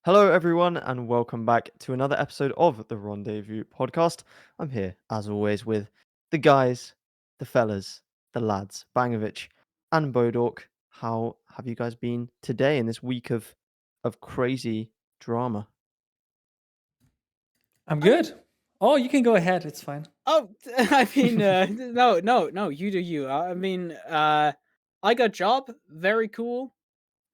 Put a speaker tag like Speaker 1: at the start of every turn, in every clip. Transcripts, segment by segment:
Speaker 1: Hello, everyone, and welcome back to another episode of the Rendezvous Podcast. I'm here, as always, with the guys, the fellas, the lads, Bangovich and Bodork. How have you guys been today in this week of crazy drama?
Speaker 2: I'm
Speaker 3: I mean,
Speaker 2: good. Oh, you can go ahead. It's fine.
Speaker 3: no, you do you. I got job, very cool.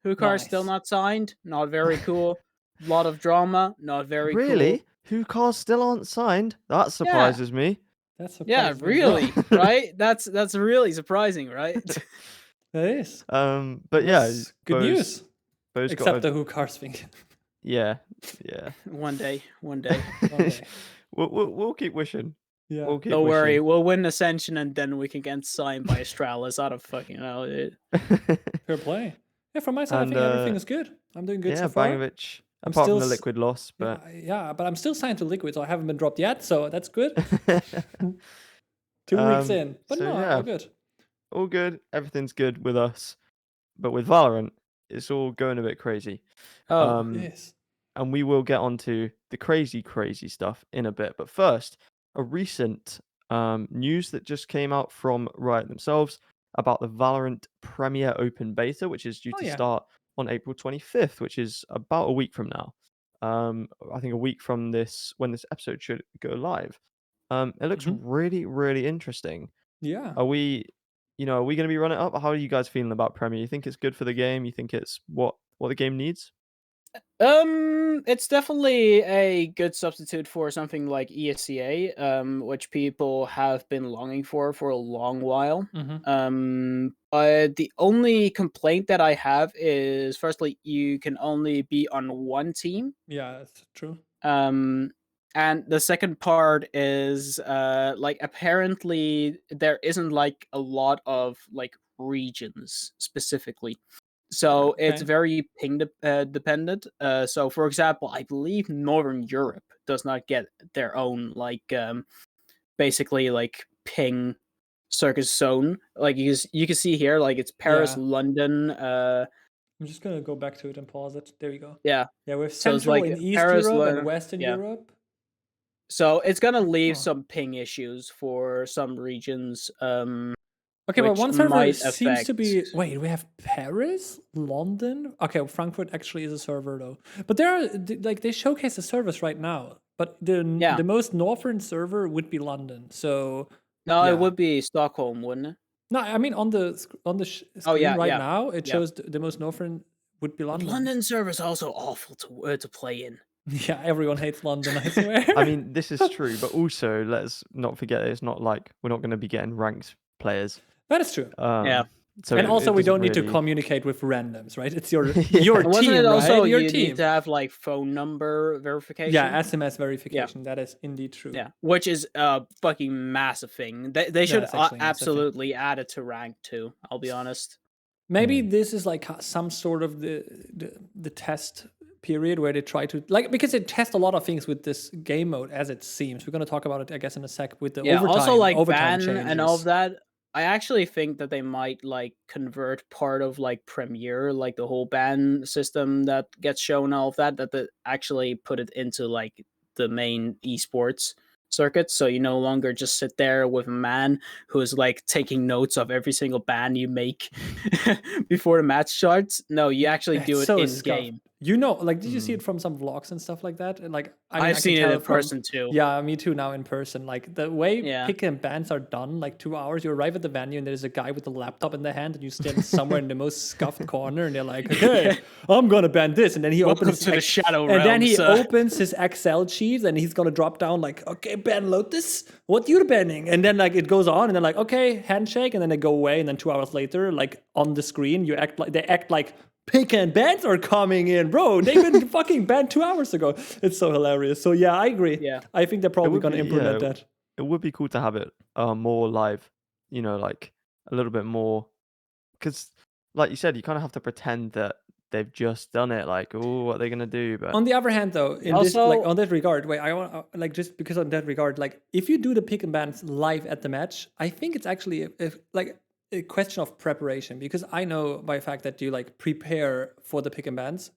Speaker 3: Hookar still
Speaker 2: Nice.
Speaker 3: not signed, not very cool. Lot of drama, not very cool.
Speaker 1: Really? Who cars still aren't signed? That
Speaker 3: Yeah,
Speaker 1: surprises me.
Speaker 2: That
Speaker 3: yeah,
Speaker 2: surprised me as well.
Speaker 3: really, right? That's really surprising, right?
Speaker 2: That is.
Speaker 1: But
Speaker 2: It
Speaker 1: yeah,
Speaker 2: was good news.
Speaker 1: Bo's got
Speaker 2: Except
Speaker 1: a,
Speaker 2: the who cars thing.
Speaker 1: yeah.
Speaker 3: One day.
Speaker 2: One day.
Speaker 1: We'll keep wishing.
Speaker 2: Yeah.
Speaker 1: We'll keep
Speaker 3: Don't worry,
Speaker 1: wishing.
Speaker 3: we'll win Ascension and then we can get signed by Astralis. I don't fucking know, dude.
Speaker 2: Fair play. Yeah, from my side, I
Speaker 1: And
Speaker 2: think everything is good. I'm doing good
Speaker 1: yeah,
Speaker 2: so far.
Speaker 1: Bangovich,
Speaker 2: I'm
Speaker 1: apart
Speaker 2: still
Speaker 1: from the
Speaker 2: s-
Speaker 1: liquid loss, but
Speaker 2: Yeah, but I'm still signed to Liquid, so I haven't been dropped yet, so that's good. 2 weeks in. But
Speaker 1: so
Speaker 2: no,
Speaker 1: yeah,
Speaker 2: all good.
Speaker 1: all good. Everything's good with us, but with Valorant, it's all going a bit crazy.
Speaker 3: Oh,
Speaker 2: Yes.
Speaker 1: And we will get onto the crazy stuff in a bit. But first, a recent news that just came out from Riot themselves about the Valorant Premier Open Beta, which is due
Speaker 2: Oh
Speaker 1: to
Speaker 2: yeah.
Speaker 1: start on April 25th, which is about a week from now. I think a week from this when this episode should go live. It looks
Speaker 2: Mhm.
Speaker 1: really interesting.
Speaker 2: Yeah.
Speaker 1: Are we, are we going to be running it up? How are you guys feeling about Premier? You think it's good for the game? You think it's what the game needs?
Speaker 3: It's definitely a good substitute for something like ESCA, which people have been longing for a long while.
Speaker 2: Mhm.
Speaker 3: But the only complaint that I have is, firstly, you can only be on one team.
Speaker 2: Yeah, that's true.
Speaker 3: And the second part is, like, apparently there isn't like a lot of like regions specifically. So it's
Speaker 2: Okay.
Speaker 3: very ping dependent. So for example, I believe Northern Europe does not get their own like basically like ping circus zone. Like you can see here, like it's Paris,
Speaker 2: Yeah.
Speaker 3: London.
Speaker 2: I'm just gonna go back to it and pause it. There you go.
Speaker 3: Yeah.
Speaker 2: Yeah, we have
Speaker 3: So it's
Speaker 2: Central
Speaker 3: like
Speaker 2: in East
Speaker 3: Paris,
Speaker 2: Europe and
Speaker 3: London.
Speaker 2: Western
Speaker 3: Yeah.
Speaker 2: Europe.
Speaker 3: So it's gonna leave
Speaker 2: Huh.
Speaker 3: some ping issues for some regions.
Speaker 2: Okay, but
Speaker 3: Which
Speaker 2: one server
Speaker 3: might
Speaker 2: seems to
Speaker 3: affect.
Speaker 2: be. Wait, we have Paris, London. Okay, Frankfurt actually is a server though. But there are like they showcase the servers right now. But
Speaker 3: Yeah.
Speaker 2: the most northern server would be London. So
Speaker 3: No,
Speaker 2: yeah.
Speaker 3: it would be Stockholm, wouldn't it?
Speaker 2: No, I mean on the
Speaker 3: Oh
Speaker 2: screen
Speaker 3: yeah,
Speaker 2: right
Speaker 3: yeah,
Speaker 2: now, it
Speaker 3: yeah.
Speaker 2: shows the most northern would be
Speaker 3: But
Speaker 2: London.
Speaker 3: London server's also awful to play in.
Speaker 2: Yeah, everyone hates London, I swear.
Speaker 1: I mean, this is true, but also let's not forget it's not like we're not going to be getting ranked players.
Speaker 2: That is true.
Speaker 3: Yeah.
Speaker 1: So
Speaker 2: And also,
Speaker 1: it
Speaker 2: we
Speaker 1: doesn't
Speaker 2: don't need to
Speaker 1: really.
Speaker 2: communicate with randoms, right? It's your
Speaker 1: Yeah.
Speaker 3: And wasn't
Speaker 2: team,
Speaker 3: it also
Speaker 2: right? Your
Speaker 3: you
Speaker 2: team.
Speaker 3: need to have like phone number verification?
Speaker 2: Yeah, SMS verification. That is indeed true.
Speaker 3: Yeah, which is a fucking massive thing. They should
Speaker 2: is actually a massive thing.
Speaker 3: absolutely add it to rank too. I'll be honest.
Speaker 2: Maybe this is like some sort of the test period where they try to like because they test a lot of things with this game mode as it seems. We're going to talk about it, I guess, in a sec with the overtime.
Speaker 3: Also like
Speaker 2: overtime
Speaker 3: ban
Speaker 2: changes.
Speaker 3: and all of that. I actually think that they might like convert part of like Premiere, like the whole ban system that gets shown, all of that they actually put it into like the main esports circuit. So you no longer just sit there with a man who is like taking notes of every single ban you make before the match starts. No, you actually do it
Speaker 2: so
Speaker 3: in
Speaker 2: scuffed.
Speaker 3: game.
Speaker 2: You know, like, did you see it from some vlogs and stuff like that? And like,
Speaker 3: I've seen it in person too.
Speaker 2: Yeah, me too. Now in person, like the way
Speaker 3: Yeah.
Speaker 2: pick and bans are done, like 2 hours. You arrive at the venue and there's a guy with a laptop in the hand, and you stand somewhere in the most scuffed corner, and they're like, "Okay, I'm gonna ban this," and then he
Speaker 3: Welcome
Speaker 2: opens
Speaker 3: to the Shadow
Speaker 2: and then he
Speaker 3: Realms.
Speaker 2: opens his Excel sheet, and he's gonna drop down like, "Okay, ban Lotus, what you're banning," and then like it goes on, and then like, "Okay, handshake," and then they go away, and then 2 hours later, like on the screen, they act like pick and bans are coming in, bro. They've been fucking banned 2 hours ago. It's so hilarious. So yeah, I agree.
Speaker 3: Yeah.
Speaker 2: I think they're probably going to implement that.
Speaker 1: It would be cool to have it more live, like a little bit more, because like you said, you kind of have to pretend that they've just done it. Like, oh, what are they gonna do? But
Speaker 2: on the other hand, though, in this like on that regard, wait, I want like just because on that regard, like if you do the pick and bans live at the match, I think it's actually like a question of preparation, because I know by fact that you like prepare for the pick and bans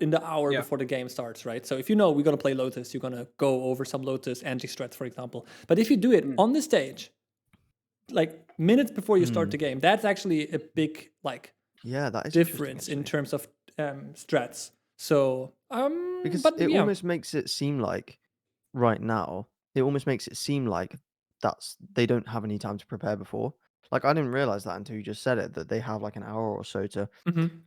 Speaker 2: in the hour
Speaker 3: Yeah.
Speaker 2: before the game starts, right? So if you know we're gonna play Lotus, you're gonna go over some Lotus anti-strats, for example. But if you do it on the stage, like minutes before you start the game, that's actually a big like
Speaker 1: Yeah, that is
Speaker 2: difference
Speaker 1: interesting,
Speaker 2: in
Speaker 1: actually.
Speaker 2: terms of strats. So
Speaker 1: Because
Speaker 2: but
Speaker 1: it
Speaker 2: yeah,
Speaker 1: almost makes it seem like right now, it almost makes it seem like they don't have any time to prepare before. Like, I didn't realize that until you just said it, that they have like an hour or so to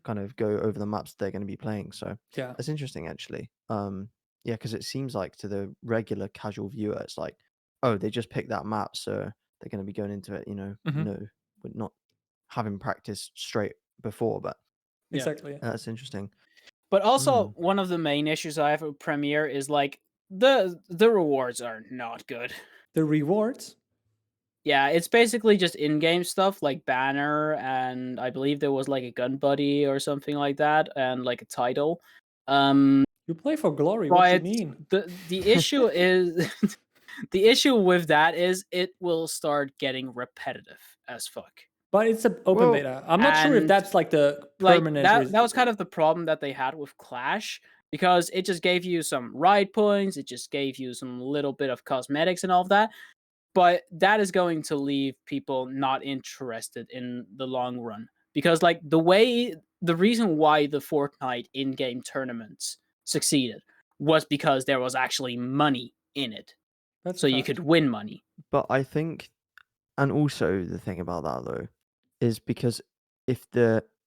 Speaker 1: kind of go over the maps they're going to be playing. So
Speaker 2: yeah,
Speaker 1: that's interesting, actually. Yeah, because it seems like to the regular casual viewer, it's like, oh, they just picked that map, so they're going to be going into it, no, with not having practiced straight before. But
Speaker 3: Yeah.
Speaker 2: exactly.
Speaker 1: that's interesting.
Speaker 3: But also, one of the main issues I have with Premiere is like the rewards are not good.
Speaker 2: The rewards.
Speaker 3: Yeah, it's basically just in-game stuff like banner, and I believe there was like a gun buddy or something like that, and like a title.
Speaker 2: You play for glory. What you
Speaker 3: But
Speaker 2: mean?
Speaker 3: the issue is the issue with that is it will start getting repetitive as fuck.
Speaker 2: But it's an open
Speaker 1: Well,
Speaker 2: beta. I'm not sure if
Speaker 3: And
Speaker 2: that's like the
Speaker 3: like
Speaker 2: permanent.
Speaker 3: that was kind of the problem that they had with Clash, because it just gave you some ride points, it just gave you some little bit of cosmetics and all of that, but that is going to leave people not interested in the long run, because like the reason why the Fortnite in-game tournaments succeeded was because there was actually money in it,
Speaker 2: That's
Speaker 3: so
Speaker 2: a
Speaker 3: you
Speaker 2: fact.
Speaker 3: could win money.
Speaker 1: but I think, and also the thing about that though, is because if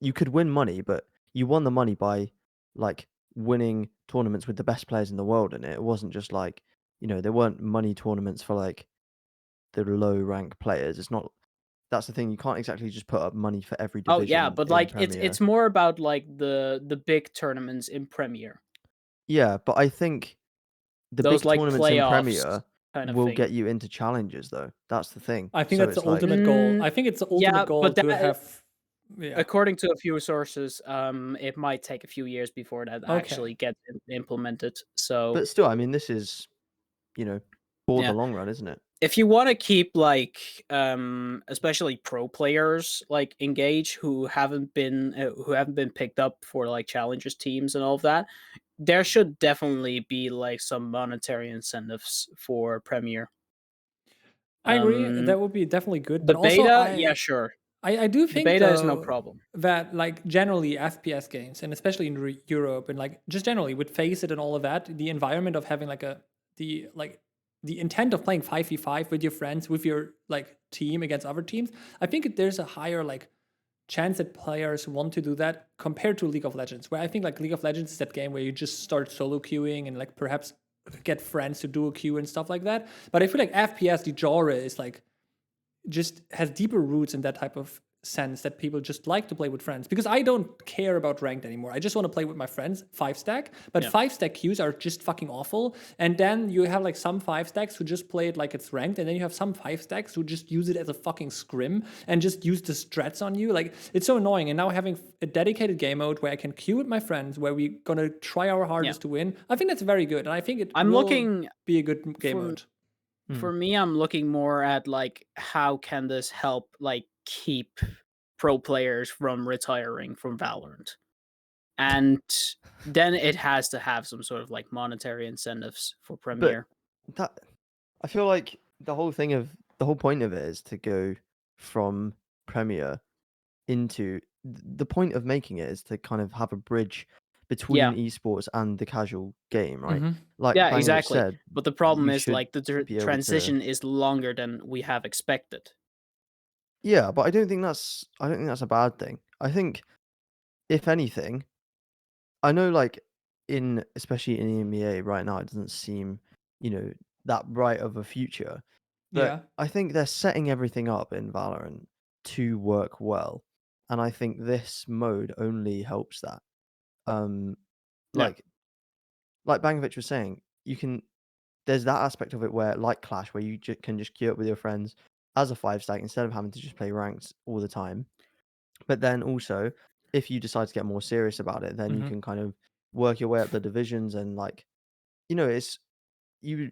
Speaker 1: you could win money, but you won the money by like winning tournaments with the best players in the world in it. It wasn't just like, there weren't money tournaments for like the low rank players. It's not That's the thing. You can't exactly just put up money for every
Speaker 3: Oh yeah,
Speaker 1: division
Speaker 3: but
Speaker 1: in
Speaker 3: like
Speaker 1: Premier.
Speaker 3: it's more about like the big tournaments in Premier.
Speaker 1: Yeah, but I think the
Speaker 3: Those
Speaker 1: big
Speaker 3: like
Speaker 1: tournaments in
Speaker 3: playoffs
Speaker 1: Premier
Speaker 3: kind of
Speaker 1: will
Speaker 3: thing.
Speaker 1: get you into challenges though. That's the thing.
Speaker 2: I think
Speaker 1: So
Speaker 2: that's the
Speaker 1: it's like,
Speaker 2: ultimate goal. I think it's the ultimate
Speaker 3: Yeah,
Speaker 2: goal
Speaker 3: but
Speaker 2: to
Speaker 3: that,
Speaker 2: have. Yeah.
Speaker 3: according to a few sources, it might take a few years before that
Speaker 2: Okay.
Speaker 3: actually gets implemented. So
Speaker 1: but still, I mean, this is, for
Speaker 3: yeah,
Speaker 1: the long run, isn't it?
Speaker 3: if you want to keep like especially pro players like engaged who haven't been picked up for like challengers teams and all of that, there should definitely be like some monetary incentives for Premier.
Speaker 2: I agree.
Speaker 3: Um,
Speaker 2: That would be definitely good.
Speaker 3: the
Speaker 2: But also,
Speaker 3: beta, yeah, sure.
Speaker 2: I do
Speaker 3: The
Speaker 2: think
Speaker 3: beta is no
Speaker 2: though
Speaker 3: problem.
Speaker 2: that like generally FPS games, and especially in Europe and like just generally with Face It and all of that, the environment of having like the intent of playing 5v5 with your friends, with your like team against other teams, I think there's a higher like chance that players want to do that compared to League of Legends, where I think like League of Legends is that game where you just start solo queuing and like perhaps get friends to duo queue and stuff like that. But I feel like FPS, the genre is like just has deeper roots in that type of sense that people just like to play with friends, because I don't care about ranked anymore. I just want to play with my friends 5-stack, but
Speaker 3: Yeah.
Speaker 2: 5-stack queues are just fucking awful. And then you have like some 5-stacks who just play it like it's ranked, and then you have some 5-stacks who just use it as a fucking scrim and just use the strats on you. Like, it's so annoying. And now having a dedicated game mode where I can queue with my friends, where we're gonna try our hardest to win, I think that's very good, and I think it
Speaker 3: I'm
Speaker 2: will
Speaker 3: looking
Speaker 2: be a good game
Speaker 3: for
Speaker 2: mode.
Speaker 3: for me, I'm looking more at like how can this help like keep pro players from retiring from Valorant, and then it has to have some sort of like monetary incentives for
Speaker 1: But
Speaker 3: Premier.
Speaker 1: that I feel like the whole point of it is to go from Premier into the point of making it is to kind of have a bridge between
Speaker 3: Yeah,
Speaker 1: esports and the casual game, right?
Speaker 2: Mm-hmm.
Speaker 1: Like
Speaker 3: yeah,
Speaker 1: Bangovich
Speaker 3: exactly.
Speaker 1: said,
Speaker 3: But the problem
Speaker 1: you
Speaker 3: is
Speaker 1: should
Speaker 3: like the
Speaker 1: be able to.
Speaker 3: transition is longer than we have expected.
Speaker 1: Yeah, but I don't think that's a bad thing. I think if anything, I know like especially in EMEA right now, it doesn't seem, that bright of a future. But
Speaker 2: Yeah.
Speaker 1: I think they're setting everything up in Valorant to work well. And I think this mode only helps that. Um
Speaker 3: Yeah,
Speaker 1: like like Bangovich was saying, there's that aspect of it where like Clash where you can just queue up with your friends as a 5-stack instead of having to just play ranked all the time. But then also, if you decide to get more serious about it, then you
Speaker 2: Mm-hmm.
Speaker 1: can kind of work your way up the divisions and like, it's you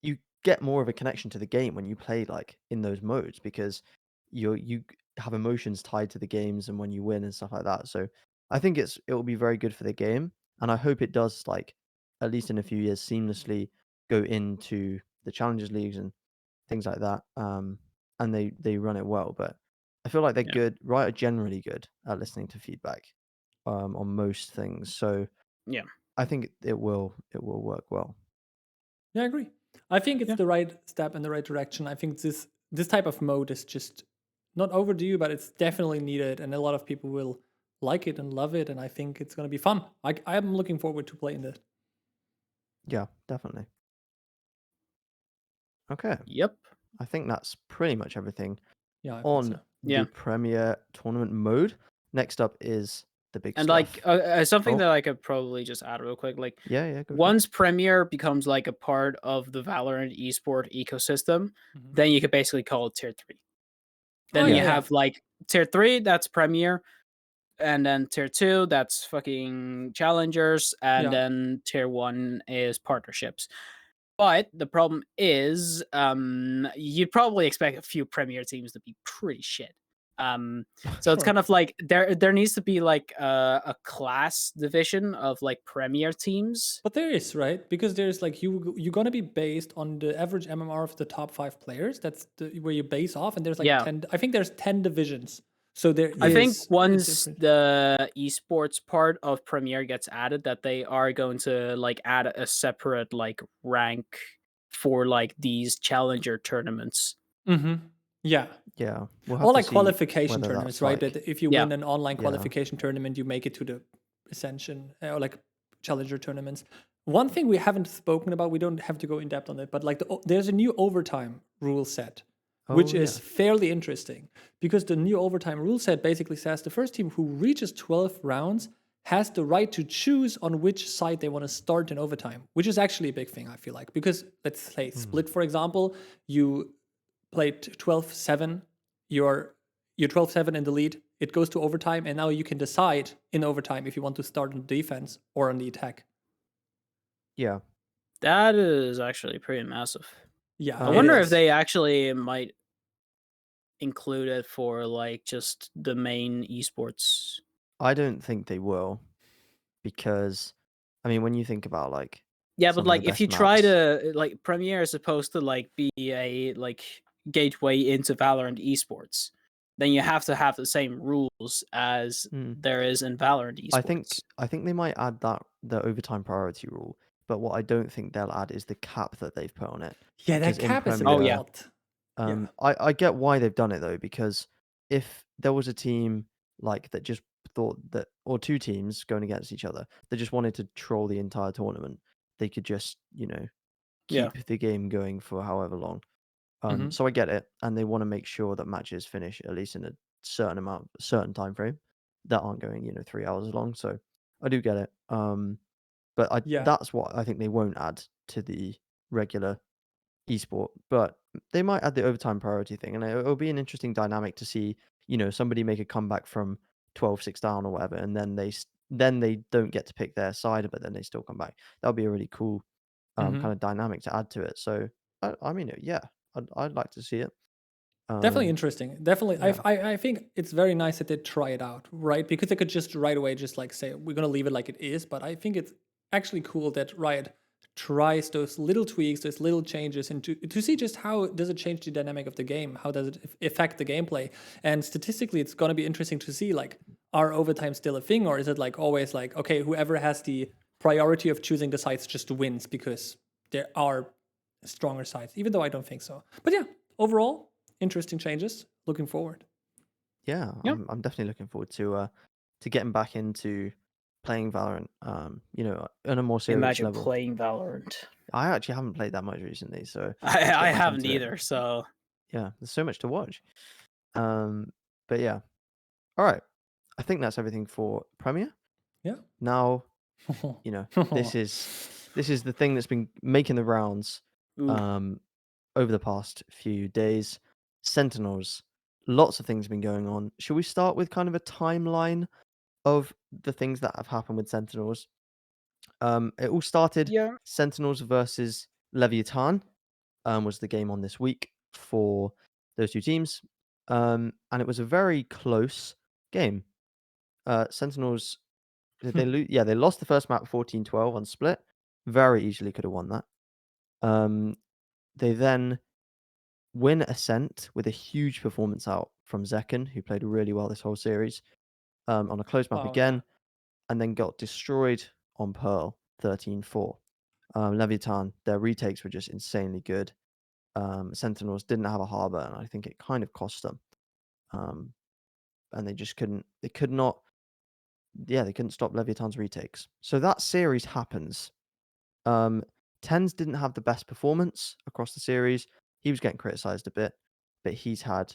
Speaker 1: you get more of a connection to the game when you play like in those modes because you have emotions tied to the games and when you win and stuff like that. So I think it will be very good for the game, and I hope it does, like, at least in a few years, seamlessly go into the Challengers Leagues and things like that. And they run it well, but I feel like they're
Speaker 3: Yeah.
Speaker 1: good. Riot are generally good at listening to feedback, on most things. So
Speaker 3: Yeah.
Speaker 1: I think it will work well.
Speaker 2: Yeah, I agree. I think it's
Speaker 3: Yeah.
Speaker 2: the right step in the right direction. I think this type of mode is just not overdue, but it's definitely needed, and a lot of people will like it and love it. And I think it's going to be fun. I'm looking forward to playing this.
Speaker 1: Yeah, definitely. Okay,
Speaker 3: Yep.
Speaker 1: I think that's pretty much everything
Speaker 2: Yeah, I think
Speaker 1: on
Speaker 2: so.
Speaker 3: Yeah.
Speaker 1: the Premier Tournament mode. Next up is the big
Speaker 3: And
Speaker 1: stuff.
Speaker 3: like something
Speaker 1: Oh.
Speaker 3: that I could probably just add real quick, like
Speaker 1: Yeah, go for it.
Speaker 3: once Premier becomes like a part of the Valorant esport ecosystem,
Speaker 2: Mhm.
Speaker 3: then you could basically call it tier 3. Then
Speaker 2: Oh,
Speaker 3: you
Speaker 2: yeah, yeah.
Speaker 3: have like tier 3, that's Premier, and then tier 2, that's fucking challengers, and
Speaker 2: Yeah.
Speaker 3: then tier 1 is partnerships. But the problem is, you'd probably expect a few Premier teams to be pretty shit. So it's
Speaker 2: Sure.
Speaker 3: kind of like there needs to be like a class division of like Premier teams.
Speaker 2: But there is, right? Because there's like you're gonna be based on the average MMR of the top 5 players. That's where you base off, and there's like
Speaker 3: Yeah.
Speaker 2: 10. I think there's 10 divisions. So there
Speaker 3: I think
Speaker 2: is
Speaker 3: once
Speaker 2: different.
Speaker 3: the esports part of Premier gets added, that they are going to like add a separate like rank for like these challenger tournaments.
Speaker 2: Mm-hmm. Yeah.
Speaker 1: Yeah, we'll have
Speaker 2: Or
Speaker 1: to
Speaker 2: like
Speaker 1: see
Speaker 2: qualification
Speaker 1: whether
Speaker 2: tournaments,
Speaker 1: that's
Speaker 2: right?
Speaker 1: like,
Speaker 2: That if you
Speaker 3: Yeah.
Speaker 2: win an online
Speaker 1: Yeah.
Speaker 2: qualification tournament, you make it to the Ascension or like challenger tournaments. One thing we haven't spoken about, we don't have to go in depth on it, but like there's a new overtime rule set, which
Speaker 1: Oh,
Speaker 2: is fairly interesting because the new overtime rule set basically says the first team who reaches 12 rounds has the right to choose on which side they want to start in overtime, which is actually a big thing, I feel like. Because let's say Split, for example, you played 12-7, you're 12-7 in the lead, it goes to overtime, and now you can decide in overtime if you want to start on defense or on the attack.
Speaker 1: yeah.
Speaker 3: That is actually pretty massive.
Speaker 2: Yeah,
Speaker 3: I
Speaker 2: it
Speaker 3: wonder if
Speaker 2: is.
Speaker 3: they actually might include it for like just the main esports.
Speaker 1: I don't think they will, because, I mean, when you think about like
Speaker 3: Yeah,
Speaker 1: some
Speaker 3: but
Speaker 1: of
Speaker 3: like
Speaker 1: the
Speaker 3: if
Speaker 1: best
Speaker 3: you try
Speaker 1: maps,
Speaker 3: to like Premiere is supposed to like be a like gateway into Valorant esports, then you have to have the same rules as
Speaker 1: Mm.
Speaker 3: there is in Valorant esports.
Speaker 1: I think they might add that the overtime priority rule, but what I don't think they'll add is the cap that they've put on it.
Speaker 2: Yeah,
Speaker 1: Because
Speaker 2: that
Speaker 1: in
Speaker 2: cap is a
Speaker 1: Premier,
Speaker 3: Oh,
Speaker 2: bit
Speaker 3: yeah.
Speaker 2: odd.
Speaker 1: I get why they've done it though, because if there was a team like that just thought that, or two teams going against each other that just wanted to troll the entire tournament, they could just,
Speaker 3: Yeah.
Speaker 1: keep the game going for however long.
Speaker 2: Mhm.
Speaker 1: So I get it, and they want to make sure that matches finish at least in a certain time frame that aren't going, 3 hours long. So I do get it. But
Speaker 2: Yeah.
Speaker 1: that's what I think they won't add to the regular esport, but they might add the overtime priority thing, and it'll be an interesting dynamic to see, somebody make a comeback from 12-6 down or whatever, and then they don't get to pick their side, but then they still come back. That'll be a really cool
Speaker 2: Mhm.
Speaker 1: kind of dynamic to add to it. So I mean, yeah, I'd like to see it.
Speaker 2: Definitely
Speaker 1: Um,
Speaker 2: interesting. Definitely,
Speaker 1: yeah.
Speaker 2: I think it's very nice that they try it out, right? Because they could just right away just like say we're gonna leave it like it is. But I think it's actually cool that Riot tries those little tweaks, those little changes, and to see just how does it change the dynamic of the game, how does it affect the gameplay, and statistically, it's gonna be interesting to see like are overtime still a thing, or is it like always like okay, whoever has the priority of choosing the sides just wins because there are stronger sides, even though I don't think so. But yeah, overall interesting changes. Looking forward.
Speaker 1: Yeah,
Speaker 3: Yep.
Speaker 1: I'm definitely looking forward to getting back into playing Valorant. On a more serious
Speaker 3: Imagine
Speaker 1: level.
Speaker 3: playing Valorant.
Speaker 1: I actually haven't played that much recently, so
Speaker 3: I
Speaker 1: get back
Speaker 3: haven't
Speaker 1: into it.
Speaker 3: either, so
Speaker 1: Yeah, there's so much to watch. But yeah. All right. I think that's everything for Premiere.
Speaker 2: Yeah.
Speaker 1: Now, this is the thing that's been making the rounds
Speaker 3: ooh.
Speaker 1: over the past few days. Sentinels. Lots of things have been going on. Should we start with kind of a timeline of the things that have happened with Sentinels? It all started
Speaker 3: Yeah.
Speaker 1: Sentinels versus Leviathan, was the game on this week for those two teams. And it was a very close game. Sentinels, did they lose? Yeah, they lost the first map 14-12 on split. Very easily could have won that. They then win Ascent with a huge performance out from Zekken, who played really well this whole series, on a closed map again, and then got destroyed on Pearl 13-4. Leviathan, their retakes were just insanely good. Sentinels didn't have a harbor, and I think it kind of cost them. And they just couldn't stop Leviathan's retakes. So that series happens. Tens didn't have the best performance across the series. He was getting criticized a bit, but he's had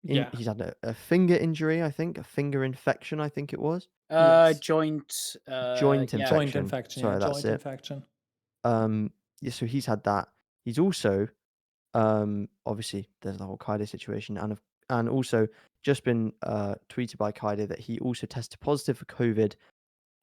Speaker 1: a finger injury, I think, a finger infection, I think it was.
Speaker 3: Joint
Speaker 1: Joint
Speaker 3: yeah.
Speaker 1: infection.
Speaker 2: Joint infection.
Speaker 1: Sorry,
Speaker 2: yeah,
Speaker 1: that's
Speaker 2: joint
Speaker 1: it.
Speaker 2: infection.
Speaker 1: Yeah, so he's had that. He's also, obviously, there's the whole Kaide situation, and also just been tweeted by Kaide that he also tested positive for COVID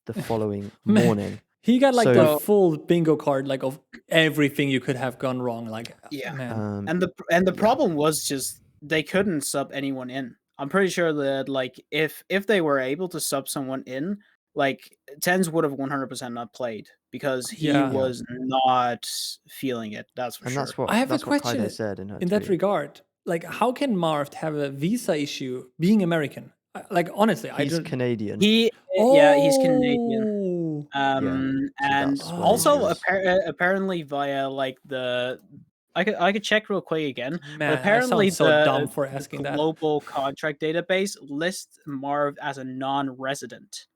Speaker 1: the following morning.
Speaker 2: He got like
Speaker 1: So-
Speaker 2: the full bingo card, like of everything you could have gone wrong. Like,
Speaker 3: Yeah.
Speaker 2: man.
Speaker 3: And the problem was just they couldn't sub anyone in. I'm pretty sure that like if they were able to sub someone in, like Tens would have 100% not played because he
Speaker 2: Yeah.
Speaker 3: was not feeling it. That's for
Speaker 1: And
Speaker 3: sure.
Speaker 1: that's what
Speaker 2: I have a
Speaker 1: that's what
Speaker 2: question
Speaker 1: Kaide said in her
Speaker 2: in that
Speaker 1: tweet.
Speaker 2: regard. Like, how can Marv have a visa issue being American? Like, honestly, I
Speaker 1: He's
Speaker 2: don't.
Speaker 1: Canadian.
Speaker 3: He's Canadian.
Speaker 2: Oh.
Speaker 3: And
Speaker 1: that's what it
Speaker 3: also
Speaker 1: is.
Speaker 3: apparently via like I could check real quick again.
Speaker 2: Man,
Speaker 3: But apparently
Speaker 2: I sound so dumb for
Speaker 3: the
Speaker 2: asking that.
Speaker 3: global contract database lists Marv as a non-resident,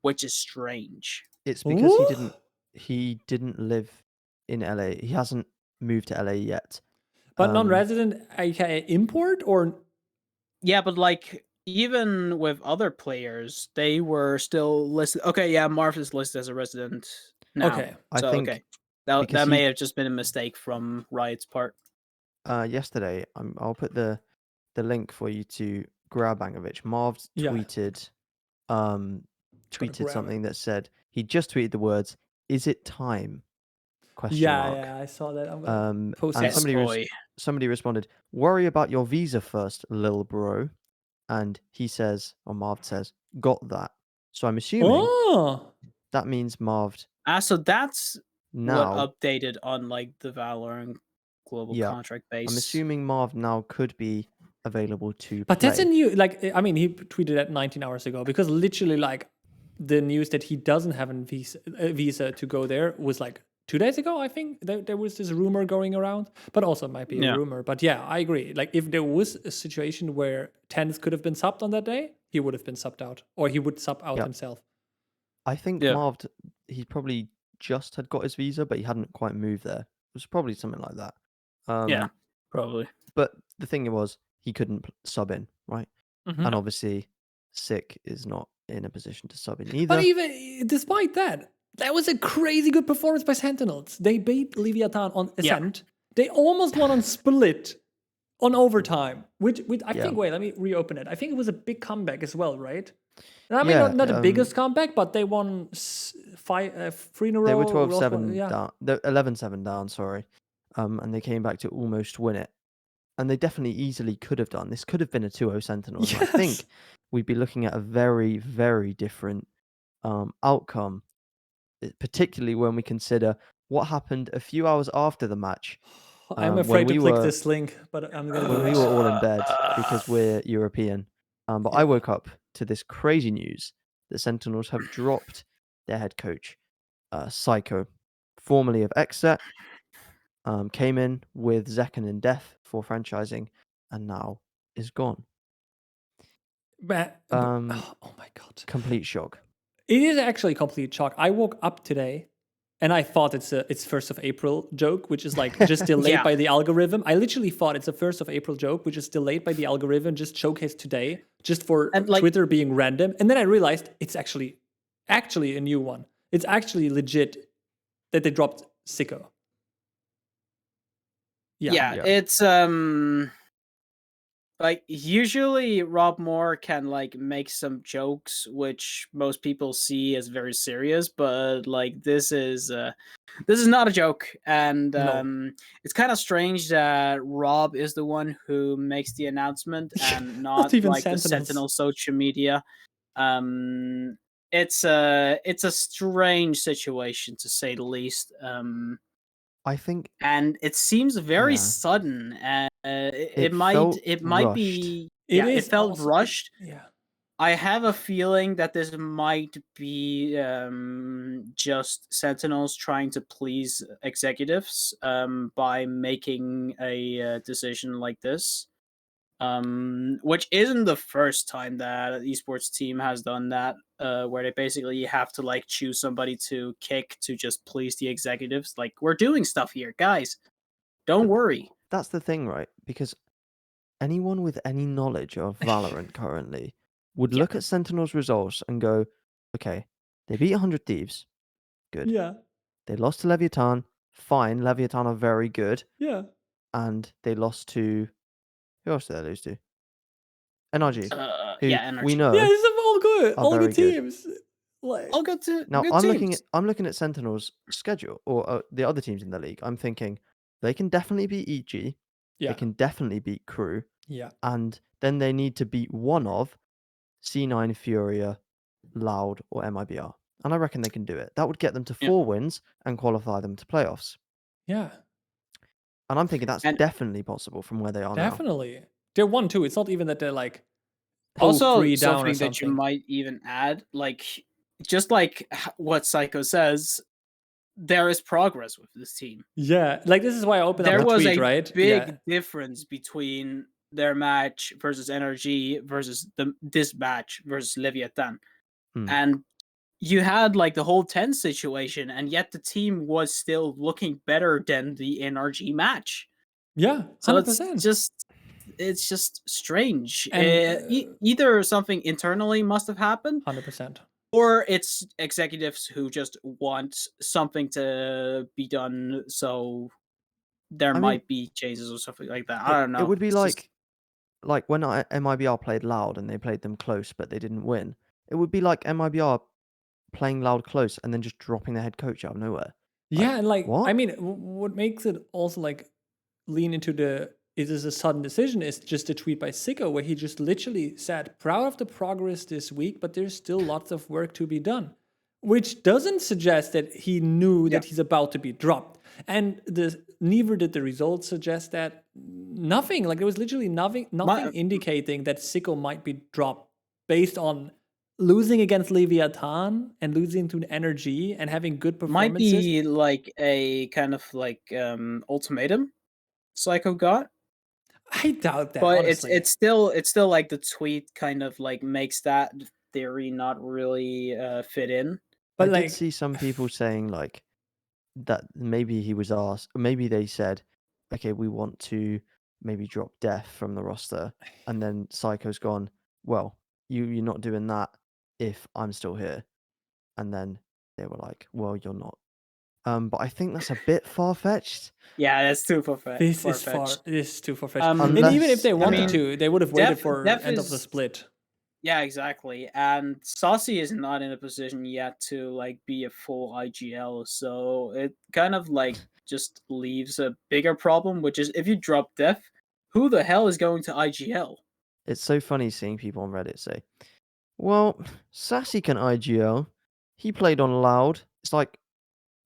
Speaker 3: which is strange.
Speaker 1: It's because
Speaker 2: Ooh.
Speaker 1: he didn't live in LA. He hasn't moved to LA yet.
Speaker 2: But non-resident, aka import, or
Speaker 3: Yeah, but like even with other players, they were still listed. Okay, yeah, Marv is listed as a resident now.
Speaker 2: Okay.
Speaker 1: I
Speaker 3: So
Speaker 1: think
Speaker 3: okay, that
Speaker 1: because
Speaker 3: may have just been a mistake from Riot's part.
Speaker 1: yesterday, I'll put the link for you to grab Bangovic. Marv
Speaker 2: Yeah.
Speaker 1: tweeted
Speaker 2: grab
Speaker 1: something that said he just tweeted the words, "Is it time?" Question
Speaker 2: yeah,
Speaker 1: mark.
Speaker 2: I saw that. I'm gonna post
Speaker 1: And
Speaker 2: that.
Speaker 1: somebody responded, "Worry about your visa first, lil bro." And he says, or Marv says, "Got that." So I'm assuming that means Marv
Speaker 3: So that's
Speaker 1: now
Speaker 3: what updated on like the Valorant global contract base.
Speaker 1: I'm assuming Marv now could be available to
Speaker 2: But
Speaker 1: play.
Speaker 2: that's a new, like, I mean, he tweeted that 19 hours ago because literally, like, the news that he doesn't have a visa to go there was like 2 days ago, I think. There was this rumor going around, but also it might be a rumor. But yeah, I agree. Like, if there was a situation where Tens could have been subbed on that day, he would have been subbed out, or he would sub out himself.
Speaker 1: I think Marv, he probably just had got his visa, but he hadn't quite moved there. It was probably something like that.
Speaker 3: Yeah, probably.
Speaker 1: But the thing was, he couldn't sub in, right?
Speaker 2: Mhm.
Speaker 1: And obviously, Sick is not in a position to sub in either.
Speaker 2: But even despite that, that was a crazy good performance by Sentinels. They beat Leviathan on Ascent. They almost won on Split on overtime, which I think, wait, let me reopen it. I think it was a big comeback as well, right? And I mean, not the biggest comeback, but they won 3 in a row.
Speaker 1: They were 12-7 down. They're 11-7 down, sorry. And they came back to almost win it. And they definitely easily could have done. This could have been a 2-0 Sentinels.
Speaker 2: Yes.
Speaker 1: And I think we'd be looking at a very, very different outcome, particularly when we consider what happened a few hours after the match.
Speaker 2: I'm afraid to click this link, but I'm going to do it.
Speaker 1: We were all in bed because we're European. But I woke up to this crazy news that Sentinels have dropped their head coach, Psycho, formerly of Xset, came in with Zekken and Death for franchising, and now is gone.
Speaker 2: Oh my god!
Speaker 1: Complete shock.
Speaker 2: It is actually a complete shock. I woke up today and I thought it's 1st of April joke, which is like just delayed by the algorithm. I literally thought it's a 1st of April joke, which is delayed by the algorithm, just showcased today, just for Twitter being random. And then I realized it's actually a new one. It's actually legit that they dropped Sicko.
Speaker 3: Yeah, it's like usually Rob Moore can like make some jokes which most people see as very serious, but like this is not a joke, and it's kind of strange that Rob is the one who makes the announcement and not
Speaker 2: even
Speaker 3: like
Speaker 2: Sentinels.
Speaker 3: the Sentinel social media. It's a strange situation to say the least.
Speaker 1: I think
Speaker 3: And it seems very
Speaker 1: Yeah.
Speaker 3: sudden.
Speaker 1: it felt
Speaker 3: It might
Speaker 1: rushed.
Speaker 3: be
Speaker 2: It
Speaker 3: it
Speaker 2: is
Speaker 3: felt
Speaker 2: also-
Speaker 3: rushed.
Speaker 2: Yeah.
Speaker 3: I have a feeling that this might be just Sentinels trying to please executives by making a decision like this. Which isn't the first time that an esports team has done that, where they basically have to like choose somebody to kick to just please the executives. Like, we're doing stuff here, guys. Don't worry.
Speaker 1: That's the thing, right? Because anyone with any knowledge of Valorant currently would
Speaker 3: Yeah.
Speaker 1: look at Sentinel's results and go, okay, they beat 100 Thieves. Good.
Speaker 2: Yeah.
Speaker 1: They lost to Leviathan. Fine. Leviathan are very good.
Speaker 2: Yeah.
Speaker 1: And they lost to... Who else did they lose to? NRG. Who
Speaker 3: Yeah,
Speaker 1: we
Speaker 3: energy.
Speaker 1: know
Speaker 2: Yeah, these are all good.
Speaker 1: are
Speaker 2: All
Speaker 1: very
Speaker 2: good
Speaker 1: good.
Speaker 2: teams. Like,
Speaker 3: All good to
Speaker 1: Now
Speaker 3: good
Speaker 1: I'm
Speaker 3: teams.
Speaker 1: looking at Sentinel's schedule or the other teams in the league. I'm thinking they can definitely beat EG.
Speaker 2: yeah.
Speaker 1: They can definitely beat Crew,
Speaker 2: Yeah.
Speaker 1: and then they need to beat one of C9, Furia, Loud, or MIBR. And I reckon they can do it. That would get them to
Speaker 3: Yeah.
Speaker 1: 4 wins and qualify them to playoffs.
Speaker 2: Yeah.
Speaker 1: And I'm thinking that's
Speaker 3: And-
Speaker 1: definitely possible from where they are now.
Speaker 2: Definitely. They're 1-2. It's not even that they're like
Speaker 3: Also,
Speaker 2: 0-3 down or
Speaker 3: something that you
Speaker 2: something.
Speaker 3: might even add, like just like what Psycho says, there is progress with this team.
Speaker 2: Yeah. Like, this is why I opened
Speaker 3: There
Speaker 2: up the
Speaker 3: was
Speaker 2: tweet,
Speaker 3: a
Speaker 2: right?
Speaker 3: big
Speaker 2: Yeah.
Speaker 3: difference between their match versus NRG versus this match versus Leviathan.
Speaker 1: Hmm.
Speaker 3: And you had like the whole 10 situation, and yet the team was still looking better than the NRG match.
Speaker 2: Yeah. 100%.
Speaker 3: So it's just strange.
Speaker 2: And,
Speaker 3: Either something internally must have happened,
Speaker 2: 100%.
Speaker 3: or it's executives who just want something to be done, so there might be changes or something like that. I don't know.
Speaker 1: It would be
Speaker 3: It's just-
Speaker 1: like when MIBR played Loud and they played them close, but they didn't win. It would be like MIBR playing Loud close and then just dropping their head coach out of nowhere.
Speaker 2: Yeah, and like,
Speaker 1: what?
Speaker 2: I mean, what makes it also like lean into the is this a sudden decision is just a tweet by Sicko where he just literally said, proud of the progress this week, but there's still lots of work to be done, which doesn't suggest that he knew that he's about to be dropped. And neither did the results suggest that. Nothing. Like, there was literally nothing indicating that Sicko might be dropped based on losing against Leviathan and losing to Energy and having good performances.
Speaker 3: might be like a kind of like ultimatum Psycho got.
Speaker 2: I doubt that,
Speaker 3: But
Speaker 2: honestly.
Speaker 3: it's still like the tweet kind of like makes that theory not really fit in.
Speaker 2: But
Speaker 1: I
Speaker 2: like,
Speaker 1: did see some people saying like that maybe he was asked, maybe they said, okay, we want to maybe drop Death from the roster, and then Psycho's gone, well, you're not doing that if I'm still here, and then they were like, well, you're not. But I think that's a bit far fetched.
Speaker 3: Yeah, that's too far-fetched.
Speaker 2: this is too far-fetched.
Speaker 3: Um,
Speaker 2: and even if they
Speaker 1: Unless-
Speaker 2: wanted
Speaker 1: I mean,
Speaker 2: to, they would have waited
Speaker 3: Def-
Speaker 2: for
Speaker 3: Def
Speaker 2: end of the
Speaker 3: is-
Speaker 2: split.
Speaker 3: Yeah, exactly. And Saucy is not in a position yet to like be a full IGL, so it kind of like just leaves a bigger problem, which is if you drop Def, who the hell is going to IGL?
Speaker 1: It's so funny seeing people on Reddit say, well, Sassy can IGL. He played on Loud. It's like,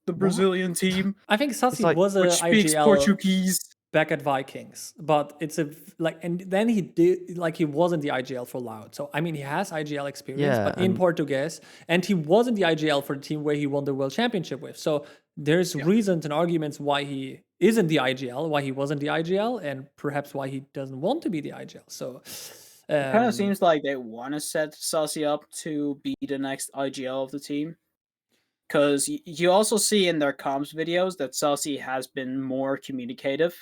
Speaker 3: The
Speaker 1: What?
Speaker 3: Brazilian team,
Speaker 2: I think Sassy
Speaker 1: like-
Speaker 2: was a
Speaker 3: which speaks
Speaker 2: IGL
Speaker 3: Portuguese.
Speaker 2: back at Vikings, but it's a like, and then he did like he wasn't the IGL for Loud. So I mean, he has IGL experience,
Speaker 1: Yeah,
Speaker 2: but in
Speaker 1: and-
Speaker 2: Portuguese, and he wasn't the IGL for the team where he won the world championship with. So there's reasons and arguments why he isn't the IGL, why he wasn't the IGL, and perhaps why he doesn't want to be the IGL. So
Speaker 3: Kind of seems like they want to set Saucy up to be the next IGL of the team. Because you also see in their comms videos that Saucy has been more communicative.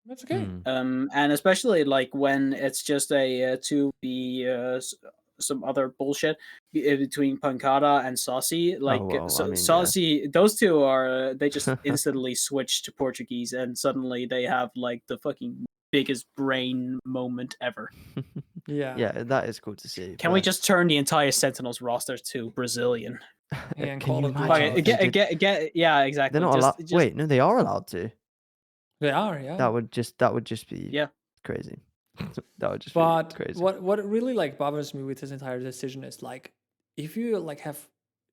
Speaker 2: that's okay.
Speaker 3: And especially like when it's just a 2v some other bullshit between Pancada and Saucy. Like
Speaker 1: well, I mean, yeah.
Speaker 3: Saucy, those two are they just instantly switch to Portuguese, and suddenly they have like the fucking biggest brain moment ever.
Speaker 2: Yeah.
Speaker 1: Yeah, that is cool to see.
Speaker 3: Can we
Speaker 1: but-
Speaker 3: just turn the entire Sentinels roster to Brazilian?
Speaker 2: And
Speaker 1: Can
Speaker 2: Call
Speaker 1: you
Speaker 2: of Duty.
Speaker 1: imagine?
Speaker 3: Okay,
Speaker 1: if they did-
Speaker 3: yeah, exactly.
Speaker 1: They're not allowed.
Speaker 3: Just-
Speaker 1: Wait, no, they are allowed to.
Speaker 2: They are, yeah.
Speaker 1: That would just be
Speaker 3: Yeah.
Speaker 1: crazy. That would just be
Speaker 2: But
Speaker 1: crazy.
Speaker 2: what really like bothers me with this entire decision is like, if you like have,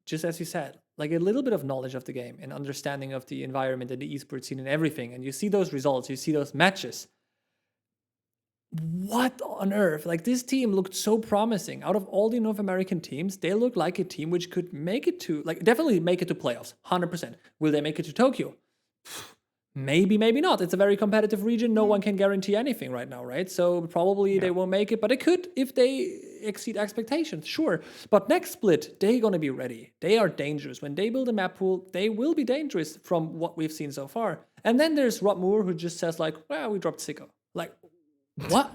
Speaker 2: just as you said, like a little bit of knowledge of the game and understanding of the environment and the esports scene and everything, and you see those results, you see those matches. What on earth? Like, this team looked so promising. Out of all the North American teams, they look like a team which could make it to, like, definitely make it to playoffs, 100%. Will they make it to Tokyo? Maybe, maybe not. It's a very competitive region. No one can guarantee anything right now, right? So probably they won't make it, but they could if they exceed expectations, sure. But next split, they're going to be ready. They are dangerous. When they build a map pool, they will be dangerous from what we've seen so far. And then there's Rob Moore, who just says like, well, we dropped Sicko. Like, what?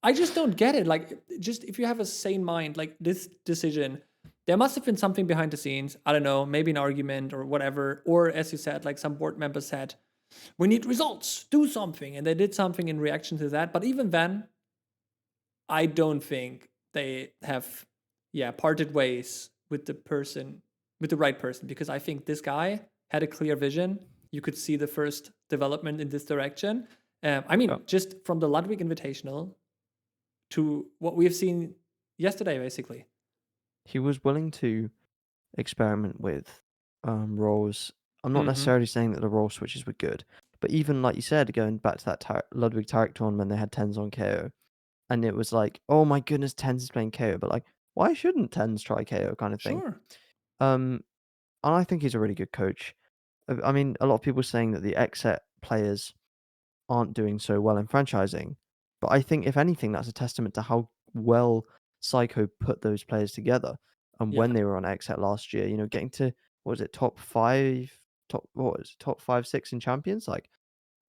Speaker 2: I just don't get it. Like, just if you have a sane mind, like this decision, there must have been something behind the scenes. I don't know, maybe an argument or whatever. Or as you said, like some board members said, we need results, do something. And they did something in reaction to that. But even then, I don't think they have, parted ways with the person, with the right person, because I think this guy had a clear vision. You could see the first development in this direction. I mean, just from the Ludwig Invitational to what we've seen yesterday, basically.
Speaker 1: He was willing to experiment with roles. I'm not necessarily saying that the role switches were good, but even like you said, going back to that Ludwig Tarek tournament when they had Tens on KO, and it was like, oh my goodness, Tens is playing KO, but like, why shouldn't Tens try KO kind of thing?
Speaker 2: Sure.
Speaker 1: And I think he's a really good coach. I mean, a lot of people saying that the XSET players aren't doing so well in franchising, but I think if anything, that's a testament to how well Psycho put those players together. And
Speaker 2: Yeah.
Speaker 1: when they were on XSET last year, you know, getting to what was it, top 5, 6 in champions, like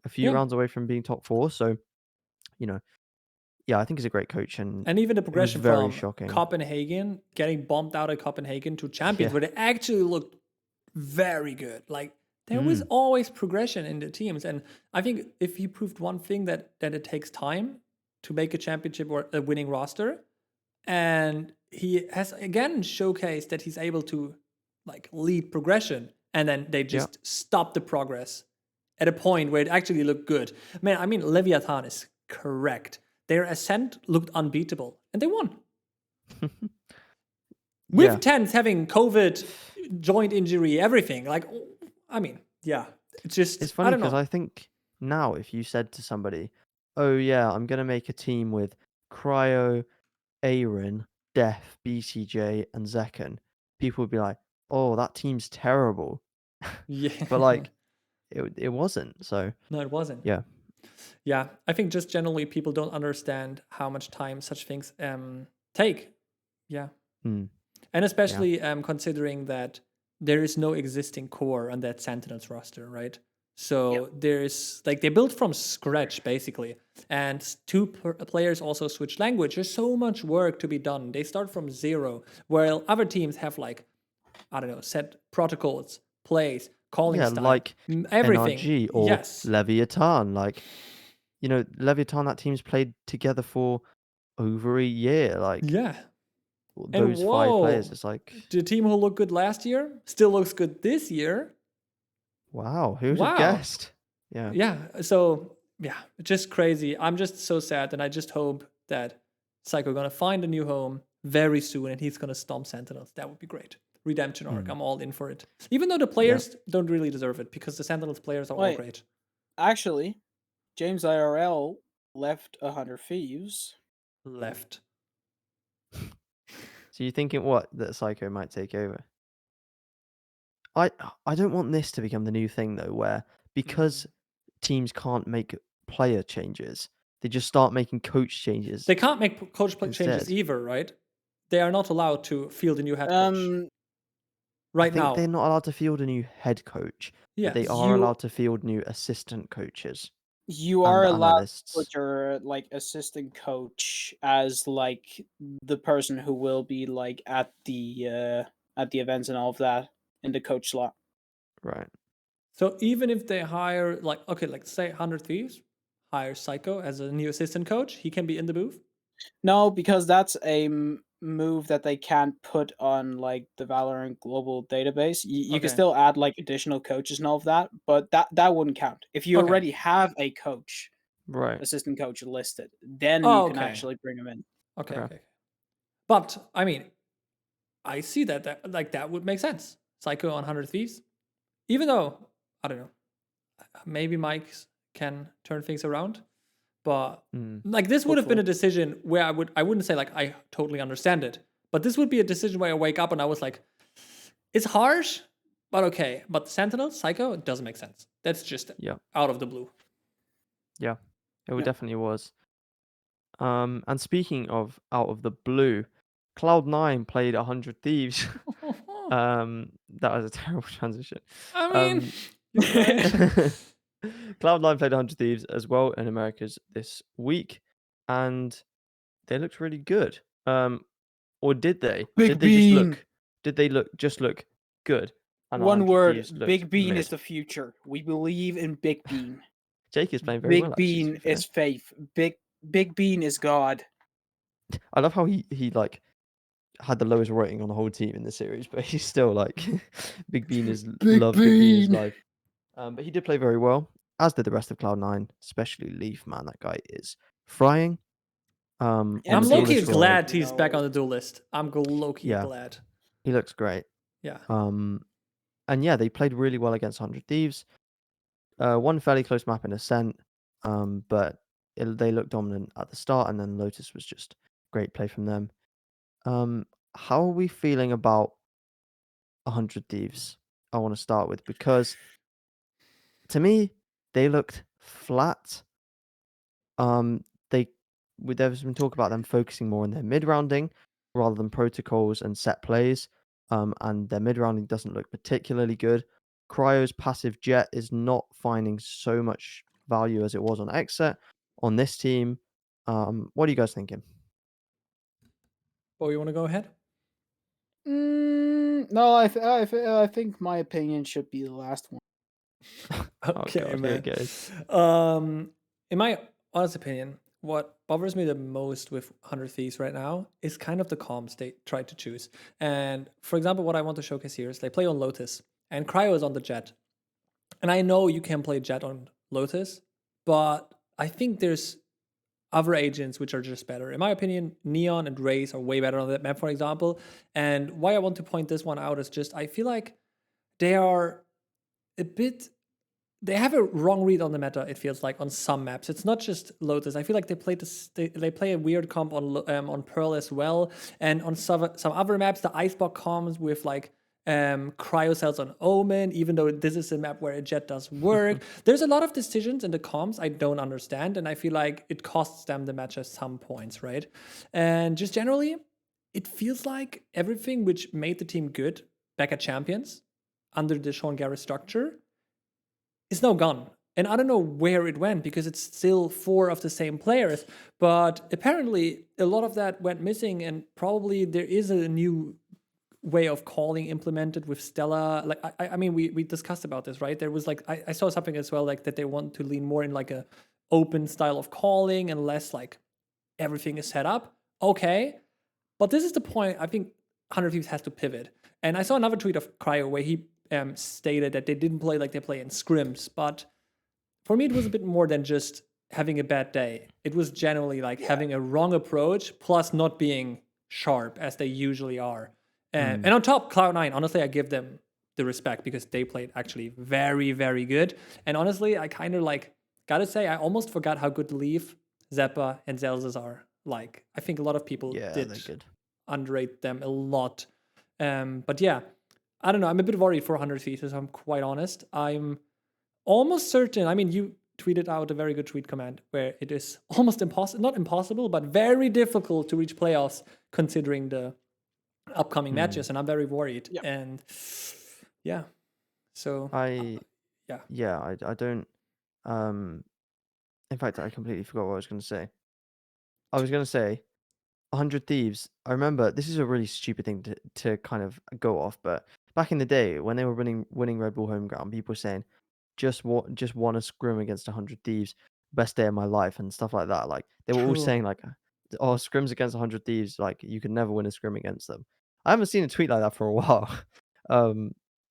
Speaker 1: a few rounds away from being top 4. So, you know, yeah, I think he's a great coach, and
Speaker 2: even the
Speaker 1: it was
Speaker 2: progression
Speaker 1: very
Speaker 2: from
Speaker 1: shocking.
Speaker 2: Copenhagen, getting bumped out of Copenhagen to champions,
Speaker 1: Yeah.
Speaker 2: where they actually looked very good. Like, there was always progression in the teams. And I think if he proved one thing, that it takes time to make a championship or a winning roster. And he has again showcased that he's able to like lead progression, and then they just stop the progress at a point where it actually looked good. Man, I mean, Leviathan is correct. Their ascent looked unbeatable, and they won. With Tens having COVID, joint injury, everything. Like, I mean, it's
Speaker 1: funny because I think now if you said to somebody, oh yeah, I'm going to make a team with Cryo, Aaron, Def, BCJ, and Zekken, people would be like, oh, that team's terrible.
Speaker 2: Yeah.
Speaker 1: But like, it wasn't. So
Speaker 2: no, it wasn't.
Speaker 1: Yeah.
Speaker 2: Yeah, I think just generally people don't understand how much time such things take. Yeah. And especially considering that there is no existing core on that Sentinels roster, right? So there's like they built from scratch basically, and two players also switch language. There's so much work to be done. They start from zero, while other teams have like, I don't know, set protocols, plays, calling style,
Speaker 1: like
Speaker 2: everything.
Speaker 1: NRG or Leviathan. Like, you know, Leviathan, that team's played together for over a year. Like, those 5 players, it's like
Speaker 2: the team who looked good last year still looks good this year.
Speaker 1: Wow, who would have guessed?
Speaker 2: Yeah. So just crazy. I'm just so sad, and I just hope that Psycho gonna find a new home very soon, and he's gonna stomp Sentinels. That would be great. Redemption arc. I'm all in for it. Even though the players don't really deserve it, because the Sentinels players are all great.
Speaker 3: Actually, James IRL left 100 Thieves.
Speaker 2: Left.
Speaker 1: So you're thinking what, that Psycho might take over? I don't want this to become the new thing though, where because teams can't make player changes, they just start making coach changes.
Speaker 2: They can't make coach changes either, right? They are not allowed to field a new head coach.
Speaker 1: I think they're not allowed to field a new head coach, but they are allowed to field new assistant coaches.
Speaker 3: You are allowed to put your like assistant coach as like the person who will be like at the events and all of that in the coach slot.
Speaker 1: Right.
Speaker 2: So even if they hire like say 100 Thieves, hire Psycho as a new assistant coach, he can be in the booth?
Speaker 3: No, because that's a move that they can't put on like the Valorant global database. You can still add like additional coaches and all of that, but that wouldn't count. If you already have a coach,
Speaker 1: Right.
Speaker 3: assistant coach listed. Then
Speaker 2: Oh,
Speaker 3: you can
Speaker 2: okay.
Speaker 3: actually bring him in.
Speaker 2: Okay.
Speaker 1: Okay.
Speaker 2: But I mean, I see that would make sense. Psycho on 100 Thieves. Even though, I don't know, maybe Mike can turn things around. But like this would have been a decision where I wouldn't say like I totally understand it. But this would be a decision where I wake up and I was like, it's harsh, but okay. But Sentinels, Psycho, it doesn't make sense. That's just out of the blue.
Speaker 1: Yeah, it definitely was. And speaking of out of the blue, Cloud9 played 100 Thieves. That was a terrible transition.
Speaker 2: I mean,
Speaker 1: Cloud9 played 100 Thieves as well in Americas this week, and they looked really good. Or did they?
Speaker 3: Big
Speaker 1: Did they just
Speaker 3: Bean.
Speaker 1: look? Did they just look good? And
Speaker 3: One
Speaker 1: 100
Speaker 3: word:
Speaker 1: Thieves looked
Speaker 3: Big Bean
Speaker 1: mid.
Speaker 3: is the future. We believe in Big Bean.
Speaker 1: Jake is playing very well.
Speaker 3: Big Bean is faith. Big Bean is God.
Speaker 1: I love how he like had the lowest rating on the whole team in the series, but he's still like Big Bean is loved. Big Bean is life. But he did play very well, as did the rest of Cloud9, especially Leaf. Man, that guy is frying.
Speaker 2: I'm low-key glad he's back on the duel list. I'm low-key glad.
Speaker 1: He looks great.
Speaker 2: Yeah.
Speaker 1: And yeah, they played really well against 100 Thieves. One fairly close map in Ascent, but they looked dominant at the start, and then Lotus was just great play from them. How are we feeling about 100 Thieves? I want to start with, because to me, they looked flat. There's been talk about them focusing more on their mid-rounding rather than protocols and set plays. And their mid-rounding doesn't look particularly good. Cryo's passive jet is not finding so much value as it was on Exit on this team. What are you guys thinking?
Speaker 2: Oh, you want to go ahead?
Speaker 3: No, I think my opinion should be the last one.
Speaker 2: Okay, man. In my honest opinion, what bothers me the most with 100 Thieves right now is kind of the comms they tried to choose. And for example, what I want to showcase here is they play on Lotus, and Cryo is on the Jet. And I know you can play Jet on Lotus, but I think there's other agents which are just better. In my opinion, Neon and Raze are way better on that map, for example. And why I want to point this one out is just I feel like they are they have a wrong read on the meta, it feels like, on some maps. It's not just Lotus. I feel like they play a weird comp on Pearl as well. And on some other maps, the Icebox comes with like cryo cells on Omen, even though this is a map where a jet does work. There's a lot of decisions in the comms I don't understand, and I feel like it costs them the match at some points, right? And just generally, it feels like everything which made the team good back at Champions under the Sean Garrett structure is now gone. And I don't know where it went, because it's still 4 of the same players. But apparently, a lot of that went missing, and probably there is a new way of calling implemented with Stella. Like, I mean, we discussed about this, right? There was like, I saw something as well, like that they want to lean more in like a open style of calling and less like everything is set up. Okay. But this is the point I think 100 Thieves has to pivot. And I saw another tweet of Cryo where he stated that they didn't play like they play in scrims. But for me, it was a bit more than just having a bad day. It was generally like having a wrong approach plus not being sharp as they usually are. And on top, Cloud9, honestly, I give them the respect because they played actually very, very good. And honestly, I kind of like, gotta say, I almost forgot how good Leaf, Zeppa, and Zelzas are. Like, I think a lot of people did underrate them a lot. But yeah, I don't know. I'm a bit worried for 100 Thieves, if I'm quite honest. I'm almost certain. I mean, you tweeted out a very good tweet command where it is almost impossible, not impossible, but very difficult to reach playoffs considering the upcoming matches, and I'm very worried.
Speaker 3: Yep.
Speaker 2: And yeah, so
Speaker 1: I don't. In fact, I completely forgot what I was going to say. I was going to say 100 Thieves. I remember, this is a really stupid thing to kind of go off, but back in the day when they were winning Red Bull home ground, people were saying just won a scrim against 100 Thieves, best day of my life, and stuff like that. Like, they were all saying like, oh, scrims against 100 Thieves, like you could never win a scrim against them. I haven't seen a tweet like that for a while.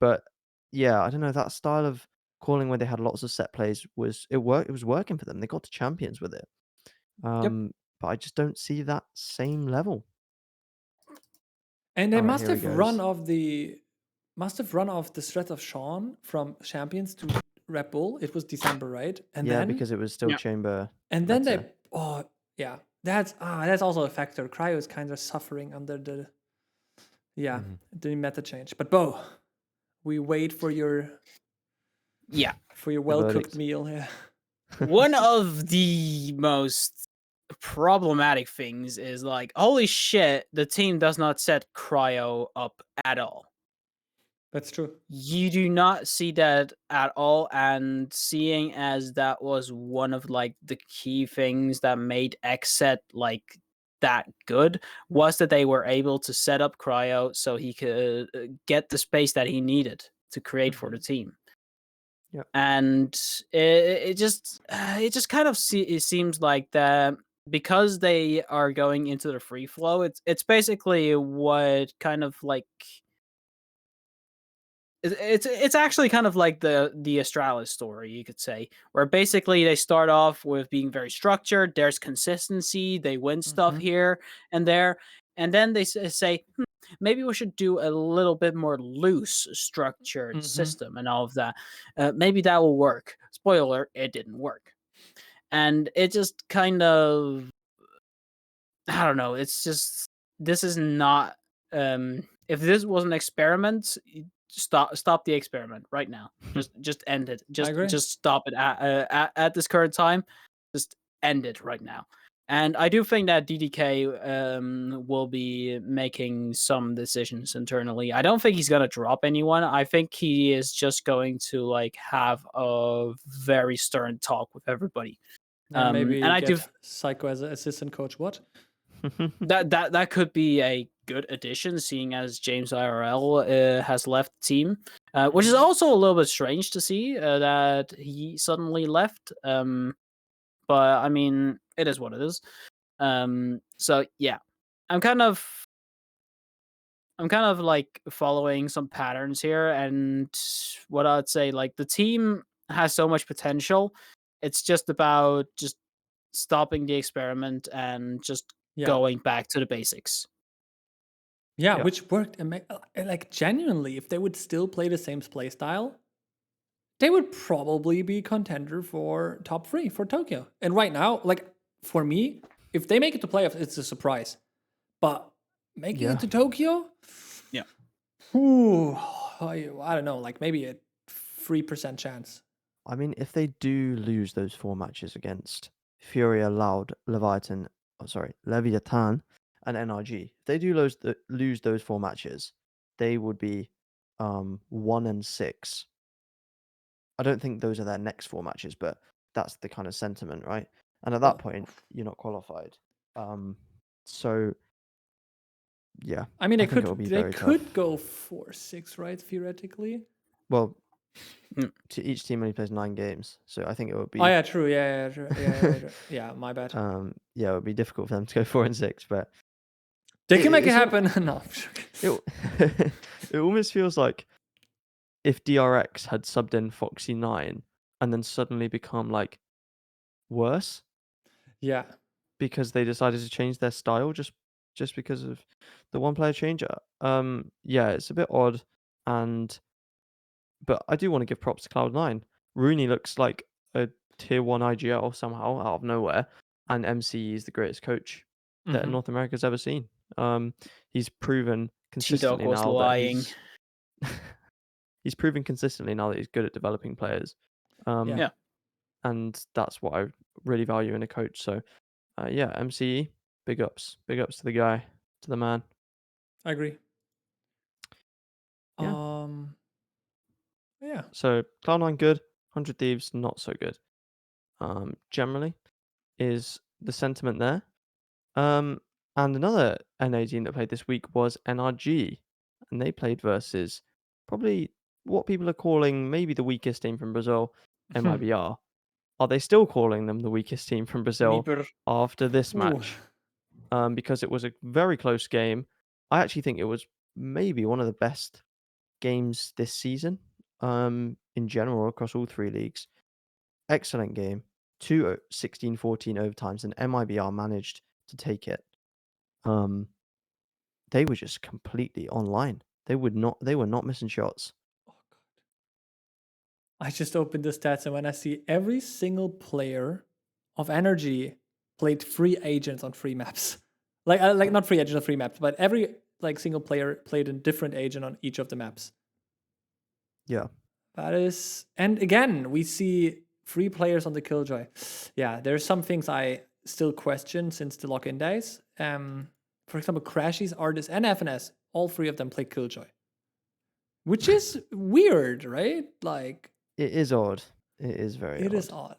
Speaker 1: But yeah, I don't know, that style of calling where they had lots of set plays was it was working for them. They got to champions with it. But I just don't see that same level.
Speaker 2: And they
Speaker 1: All right,
Speaker 2: must
Speaker 1: here he
Speaker 2: have run
Speaker 1: goes.
Speaker 2: off the threat of Sean from Champions to Red Bull. It was December, right? And
Speaker 1: Yeah,
Speaker 2: then
Speaker 1: because it was still
Speaker 3: Yeah.
Speaker 1: chamber.
Speaker 2: and then
Speaker 1: meta.
Speaker 2: that's also a factor. Cryo is kind of suffering under the the meta change. But Bo, we wait for your well cooked
Speaker 1: verdict.
Speaker 2: meal. Yeah.
Speaker 3: One of the most problematic things is like, holy shit, the team does not set Cryo up at all.
Speaker 2: That's true.
Speaker 3: You do not see that at all, and seeing as that was one of like the key things that made Xset like that good was that they were able to set up Cryo so he could get the space that he needed to create for the team.
Speaker 1: Yep.
Speaker 3: And it just kind of it seems like that because they are going into the free flow. It's basically what kind of like it's actually kind of like the Astralis story, you could say, where basically they start off with being very structured. There's consistency. They win stuff here and there, and then they say, maybe we should do a little bit more loose structured system and all of that. Maybe that will work. Spoiler: it didn't work, and it just kind of, I don't know. It's just, this is not. If this was an experiment, stop the experiment right now. Just end it. Just stop it at this current time. Just end it right now. And I do think that DDK will be making some decisions internally. I don't think he's gonna drop anyone. I think he is just going to like have a very stern talk with everybody.
Speaker 2: Maybe
Speaker 3: and I do
Speaker 2: Psycho as an assistant coach. What?
Speaker 3: that could be a good addition, seeing as James IRL has left the team, which is also a little bit strange to see that he suddenly left. But I mean, it is what it is. So yeah, I'm kind of like following some patterns here, and what I'd say, like, the team has so much potential. It's just about just stopping the experiment and just going back to the basics.
Speaker 2: Yeah, which worked. Like, genuinely, if they would still play the same play style, they would probably be contender for top 3 for Tokyo. And right now, like, for me, if they make it to playoffs, it's a surprise. But making it to Tokyo, I don't know, like maybe a 3% chance.
Speaker 1: I mean, if they do lose those 4 matches against Furia, Loud, Leviathan, Leviathan, and NRG, if they do lose those 4 matches, they would be 1-6. I don't think those are their next 4 matches, but that's the kind of sentiment, right? And at that point, you're not qualified. So yeah,
Speaker 2: I mean,
Speaker 1: I think it'll be very tough.
Speaker 2: go 4-6, right? Theoretically.
Speaker 1: Well, to each team only plays 9 games, so I think it would be.
Speaker 2: Oh yeah, true. Yeah, true. Yeah, yeah, my bad.
Speaker 1: Yeah, it would be difficult for them to go 4-6, but
Speaker 2: they can make it happen. No,
Speaker 1: it almost feels like if DRX had subbed in Foxy 9 and then suddenly become like worse.
Speaker 2: Yeah.
Speaker 1: Because they decided to change their style just because of the one player change. Yeah, it's a bit odd, but I do want to give props to Cloud9. Rooney looks like a tier 1 IGL somehow out of nowhere, and MC is the greatest coach that North America's ever seen. He's proven consistently now that he's proven consistently now that he's good at developing players. And that's what I really value in a coach. So yeah, MCE, big ups to the guy, to the man.
Speaker 2: I agree.
Speaker 1: Yeah.
Speaker 2: Yeah.
Speaker 1: So Cloud9 good, 100 Thieves not so good. Generally, is the sentiment there. And another NA team that played this week was NRG, and they played versus probably what people are calling maybe the weakest team from Brazil, MIBR. Are they still calling them the weakest team from Brazil after this match? Because it was a very close game. I actually think it was maybe one of the best games this season. in general across all three leagues. Excellent game. Two 16-14 overtimes, and MIBR managed to take it. They were just completely online. They were not missing shots.
Speaker 2: Oh, God. I just opened the stats, and when I see every single player of Energy played free agents on free maps, like not free agents on free maps, but every like single player played a different agent on each of the maps.
Speaker 1: Yeah.
Speaker 2: That is, and again, we see free players on the Killjoy. Yeah, there's some things I still question since the lock-in days. For example, Crashies, Artist, and FNS, all three of them play Killjoy, which is weird, right? Like,
Speaker 1: It is odd. It is very
Speaker 2: it
Speaker 1: odd.
Speaker 2: is odd.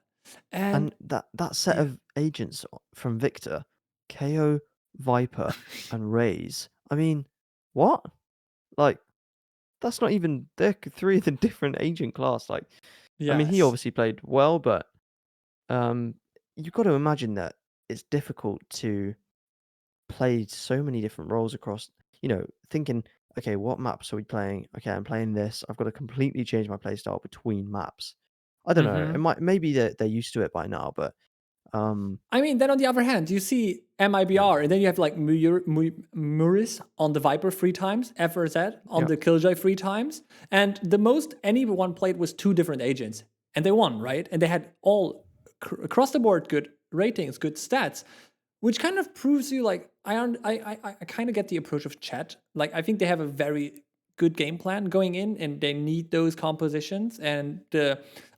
Speaker 1: And that set
Speaker 2: yeah.
Speaker 1: of agents from Victor, KO, Viper, and Raze. I mean, what? Like, that's not even they're three of the different agent class. Like, I mean, he
Speaker 2: Yes.
Speaker 1: obviously played well, but you've got to imagine that it's difficult to play so many different roles across. Thinking, okay, what maps are we playing? Okay, I'm playing this. I've got to completely change my playstyle between maps. I don't know. It might maybe they're used to it by now, but
Speaker 2: I mean, then on the other hand, you see MIBR, and then you have like Muris on the Viper 3 times, FRZ on
Speaker 1: yeah.
Speaker 2: the Killjoy 3 times, and the most anyone played was 2 different agents, and they won, right? And they had all across the board good ratings, good stats, which kind of proves you like I kind of get the approach of chat. Like I think they have a very good game plan going in, and they need those compositions. And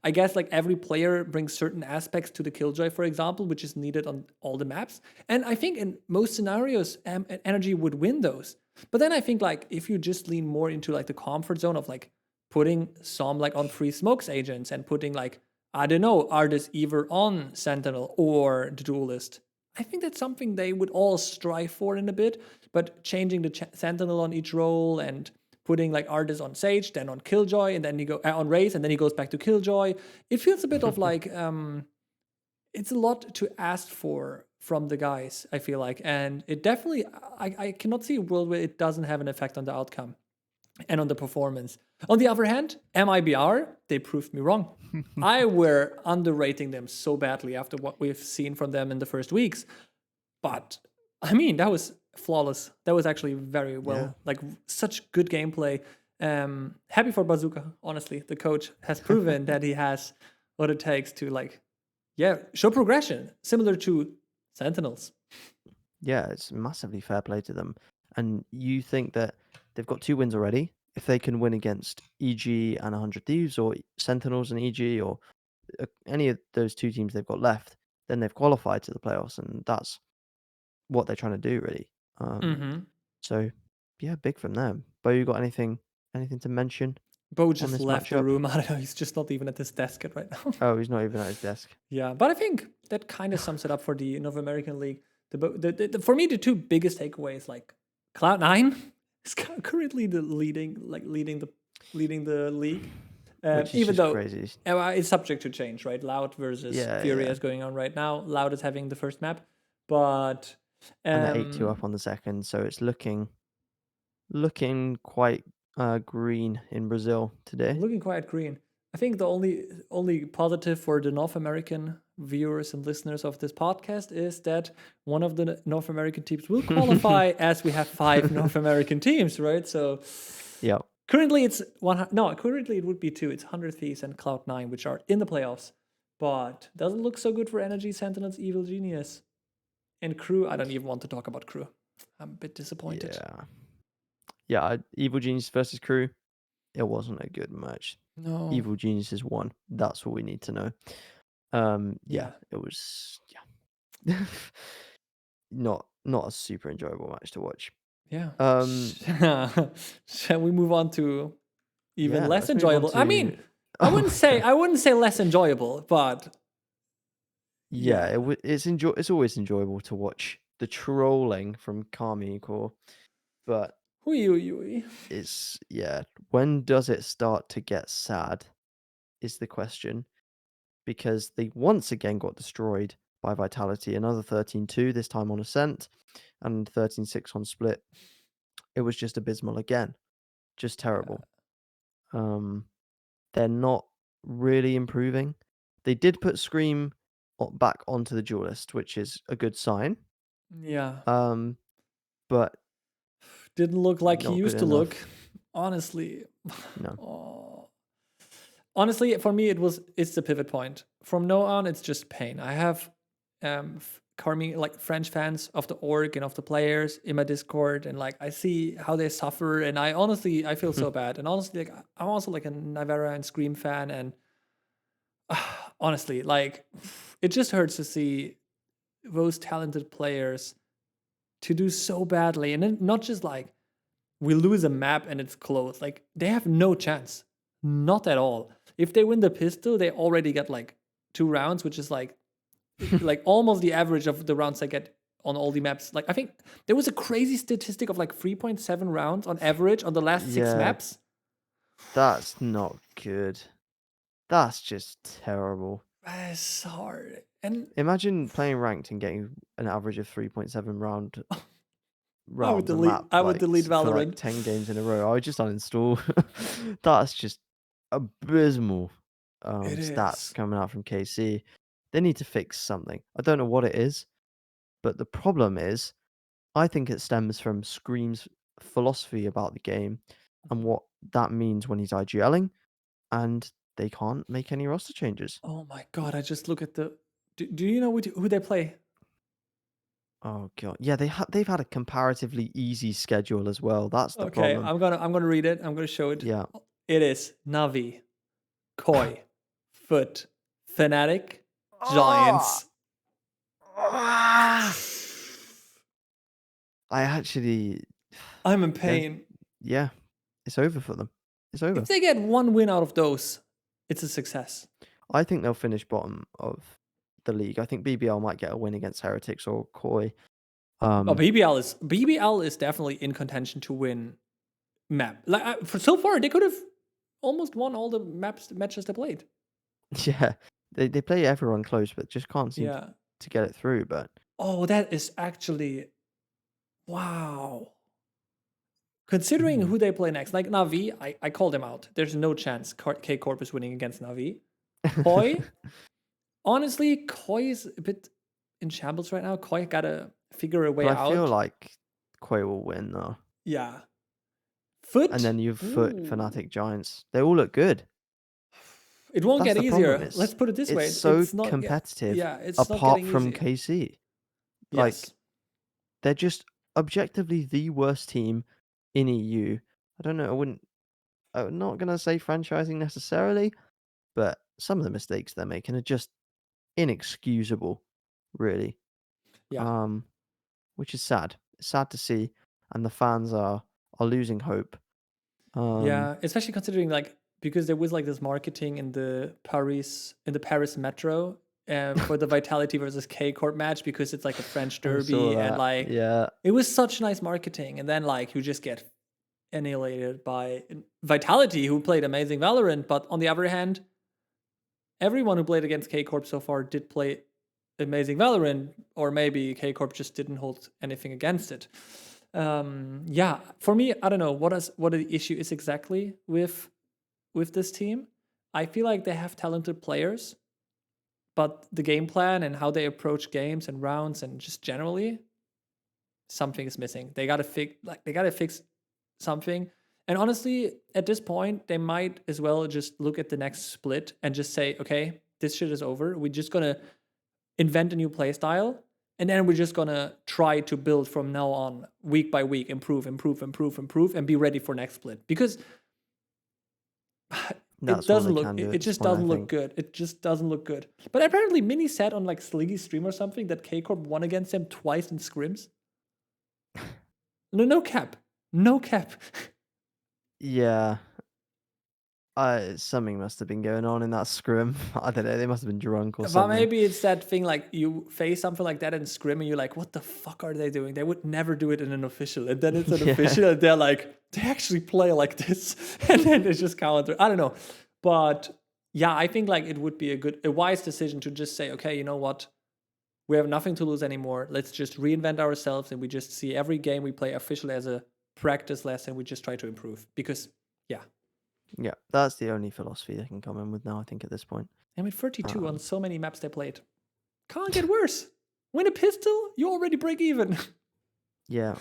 Speaker 2: I guess like every player brings certain aspects to the Killjoy, for example, which is needed on all the maps. And I think in most scenarios, Energy would win those. But then I think like if you just lean more into like the comfort zone of like putting some like on free smokes agents and putting like I don't know artists either on Sentinel or the Duelist. I think that's something they would all strive for in a bit, but changing the Sentinel on each role and putting like artists on Sage, then on Killjoy, and then you go on Raze, and then he goes back to Killjoy. It feels a bit of like it's a lot to ask for from the guys, I feel like. And it definitely I cannot see a world where it doesn't have an effect on the outcome and on the performance. On the other hand, MIBR, they proved me wrong. I were underrating them so badly after what we've seen from them in the first weeks. But I mean, that was flawless. That was actually very well, like such good gameplay. Happy for Bazooka, honestly. The coach has proven that he has what it takes to like, show progression, similar to Sentinels.
Speaker 1: Yeah, it's massively fair play to them. And you think that they've got 2 wins already. If they can win against EG and 100 Thieves, or Sentinels and EG, or any of those 2 teams they've got left, then they've qualified to the playoffs, and that's what they're trying to do, really. So, yeah, big from them. Bo, you got anything to mention
Speaker 2: Bo
Speaker 1: on
Speaker 2: just
Speaker 1: this
Speaker 2: left the
Speaker 1: matchup?
Speaker 2: room. I don't know. He's just not even at his desk right now.
Speaker 1: Oh, he's not even at his desk.
Speaker 2: Yeah, but I think that kind of sums it up for the North American League. For me, the 2 biggest takeaways, like Cloud9 is currently leading the league.
Speaker 1: Which is
Speaker 2: Even
Speaker 1: just
Speaker 2: though
Speaker 1: crazy.
Speaker 2: it's subject to change, right? Loud versus Furia is going on right now. Loud is having the first map, but
Speaker 1: And they're 8-2 up on the second, so it's looking quite green in Brazil today.
Speaker 2: looking quite green. I think the only positive for the North American viewers and listeners of this podcast is that one of the North American teams will qualify, as we have 5 North American teams, right? So
Speaker 1: yeah.
Speaker 2: Currently it's currently it would be 2. It's 100 Thieves and Cloud9, which are in the playoffs, but doesn't look so good for Energy, Sentinels, Evil Genius, and Crew. I don't even want to talk about Crew. I'm a bit disappointed.
Speaker 1: Yeah, Evil Genius versus Crew. It wasn't a good match.
Speaker 2: No.
Speaker 1: Evil Geniuses won. That's all we need to know. Yeah, it was not a super enjoyable match to watch.
Speaker 2: Yeah. Shall we move on to even less enjoyable? I mean, I wouldn't say less enjoyable, but
Speaker 1: it's always enjoyable to watch the trolling from Karmine Corp, but it's when does it start to get sad is the question, because they once again got destroyed by Vitality, another 13-2, this time on Ascent, and 13-6 on Split. It was just abysmal again, just terrible. they're not really improving. They did put Scream back onto the duel list, which is a good sign.
Speaker 2: Yeah.
Speaker 1: But
Speaker 2: Didn't look like he
Speaker 1: not good
Speaker 2: used to look,
Speaker 1: enough.
Speaker 2: honestly.
Speaker 1: No.
Speaker 2: Oh. Honestly, for me, it's the pivot point. From now on, it's just pain. I have Karmine, like French fans of the org and of the players in my Discord, and like I see how they suffer, and I feel so bad. And honestly, like I'm also like a Nivera and Scream fan, and honestly, like it just hurts to see those talented players to do so badly, and then not just like we lose a map and it's close. Like they have no chance, not at all. If they win the pistol, they already get like 2 rounds, which is like almost the average of the rounds I get on all the maps. Like I think there was a crazy statistic of like 3.7 rounds on average on the last 6
Speaker 1: Yeah.
Speaker 2: maps.
Speaker 1: That's not good. That's just terrible.
Speaker 2: It's hard. And
Speaker 1: Imagine playing ranked and getting an average of 3.7 rounds a map
Speaker 2: I would delete
Speaker 1: for like
Speaker 2: Valorant.
Speaker 1: 10 games in a row. I would just uninstall. That's just abysmal
Speaker 2: It
Speaker 1: stats
Speaker 2: is.
Speaker 1: coming out from KC. They need to fix something. I don't know what it is, but the problem is, I think it stems from Scream's philosophy about the game and what that means when he's IGLing, and they can't make any roster changes.
Speaker 2: Oh my god, I just look at the do you know who they play?
Speaker 1: Oh god, yeah, they've had a comparatively easy schedule as well. That's the
Speaker 2: Okay,
Speaker 1: problem.
Speaker 2: I'm gonna read it. I'm gonna show it.
Speaker 1: Yeah.
Speaker 2: It is Navi, Koi, Foot, Fnatic, Giants.
Speaker 1: I actually,
Speaker 2: I'm in pain.
Speaker 1: yeah, it's over for them. It's over.
Speaker 2: If they get one win out of those, it's a success.
Speaker 1: I think they'll finish bottom of the league. I think BBL might get a win against Heretics or Koi.
Speaker 2: BBL is definitely in contention to win map. Like for so far, they could have almost won all the matches they played.
Speaker 1: Yeah, they play everyone close, but just can't seem to get it through. But
Speaker 2: that is actually wow. Considering who they play next, like Navi, I called him out. There's no chance K Corp is winning against Navi. Koi, honestly, Koi is a bit in shambles right now. Koi gotta figure a way out.
Speaker 1: I feel like Koi will win though.
Speaker 2: Yeah. Foot,
Speaker 1: and then you've Foot, Fnatic, Giants. They all look good.
Speaker 2: It won't get easier. Let's put it this way:
Speaker 1: it's so
Speaker 2: not
Speaker 1: competitive.
Speaker 2: it's
Speaker 1: apart
Speaker 2: not
Speaker 1: from
Speaker 2: easier.
Speaker 1: KC, like they're just objectively the worst team in EU. I don't know. I'm not gonna say franchising necessarily, but some of the mistakes they're making are just inexcusable, really.
Speaker 2: Yeah.
Speaker 1: Which is sad. It's sad to see, and the fans are losing hope.
Speaker 2: Yeah, especially considering like because there was like this marketing in the Paris metro for the Vitality versus K Corp match because it's like a French derby and like it was such nice marketing, and then like you just get annihilated by Vitality, who played amazing Valorant, but on the other hand, everyone who played against K Corp so far did play amazing Valorant, or maybe K Corp just didn't hold anything against it. Yeah, for me, I don't know what the issue is exactly with this team. I feel like they have talented players, but the game plan and how they approach games and rounds and just generally, something is missing. They gotta fix something. And honestly, at this point, they might as well just look at the next split and just say, okay, this shit is over. We're just gonna invent a new play style, and then we're just gonna try to build from now on, week by week, improve, and be ready for next split. Because it doesn't look. It just doesn't look good. It just doesn't look good. But apparently, Mini said on like Sliggy's stream or something that K Corp won against them twice in scrims. No cap. No cap.
Speaker 1: Yeah. Something must have been going on in that scrim. I don't know. They must have been drunk or something.
Speaker 2: But maybe it's that thing like you face something like that in scrim and you're like, what the fuck are they doing? They would never do it in an official. And then it's an official and they're like, they actually play like this. And then they just counter. I don't know. But yeah, I think like it would be a wise decision to just say, okay, you know what? We have nothing to lose anymore. Let's just reinvent ourselves and we just see every game we play officially as a practice lesson. We just try to improve because, yeah.
Speaker 1: Yeah, that's the only philosophy they can come in with now, I think, at this point.
Speaker 2: I mean, 32 on
Speaker 1: Um,
Speaker 2: so many maps they played. Can't get worse. Win a pistol, you already break even.
Speaker 1: Yeah,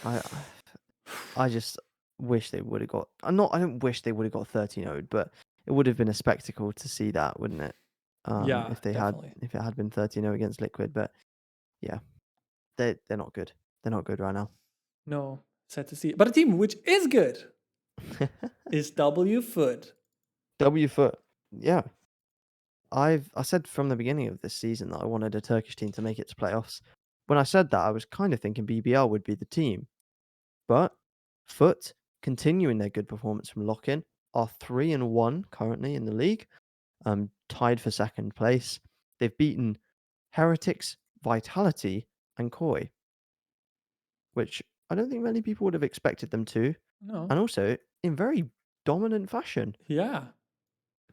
Speaker 1: I just wish they would have got. I don't wish they would have got 13-0'd, but it would have been a spectacle to see that, wouldn't it?
Speaker 2: Yeah,
Speaker 1: If it had been 13-0 against Liquid, but yeah, they're not good. They're not good right now.
Speaker 2: No, sad to see. But a team which is good is W Foot.
Speaker 1: W Foot, yeah. I said from the beginning of this season that I wanted a Turkish team to make it to playoffs. When I said that, I was kind of thinking BBL would be the team, but Foot, continuing their good performance from lock-in, are 3-1 currently in the league, tied for second place. They've beaten Heretics, Vitality, and Koi, which I don't think many people would have expected them to,
Speaker 2: No.
Speaker 1: and also in very dominant fashion.
Speaker 2: Yeah.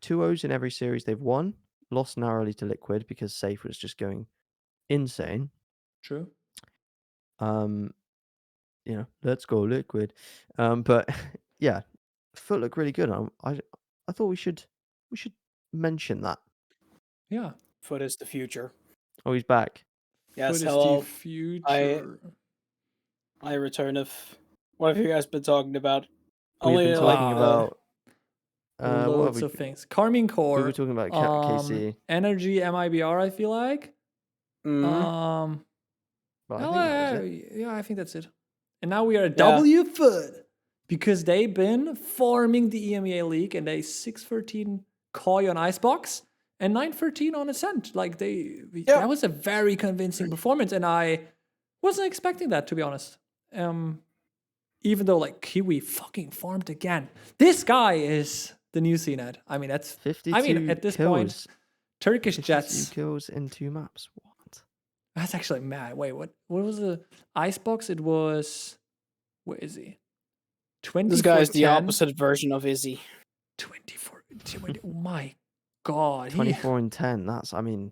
Speaker 1: 2-0s in every series they've won, lost narrowly to Liquid because Safe was just going insane.
Speaker 2: True.
Speaker 1: Let's go Liquid. But yeah, Foot look really good. I thought we should mention that.
Speaker 2: Yeah.
Speaker 3: Foot is the future.
Speaker 1: Oh, he's back.
Speaker 3: Yes,
Speaker 2: Foot is
Speaker 3: hello.
Speaker 2: the future.
Speaker 3: I return of. What have you guys been talking about?
Speaker 1: We've been talking about
Speaker 2: loads of things. Karmine Corp.
Speaker 1: We were talking about KC.
Speaker 2: Energy MIBR, I feel like.
Speaker 3: Mhm.
Speaker 1: But I think that was it.
Speaker 2: Yeah, I think that's it. And now we are W Foot because they've been farming the EMEA League and they 6-13 Koi on Icebox and 9-13 on Ascent. Like that was a very convincing performance, and I wasn't expecting that, to be honest. Even though like Kiwi fucking farmed again. This guy is the new CNET. I mean, that's
Speaker 1: 52
Speaker 2: at this
Speaker 1: kills.
Speaker 2: point, Turkish
Speaker 1: 52
Speaker 2: Jets.
Speaker 1: kills in 2 maps. What?
Speaker 2: That's actually mad. Wait, what was the Icebox? It was, where is he? 24.
Speaker 3: This guy's the opposite version of Izzy.
Speaker 2: 24. Oh my god.
Speaker 1: 24 and 10. That's ridiculous.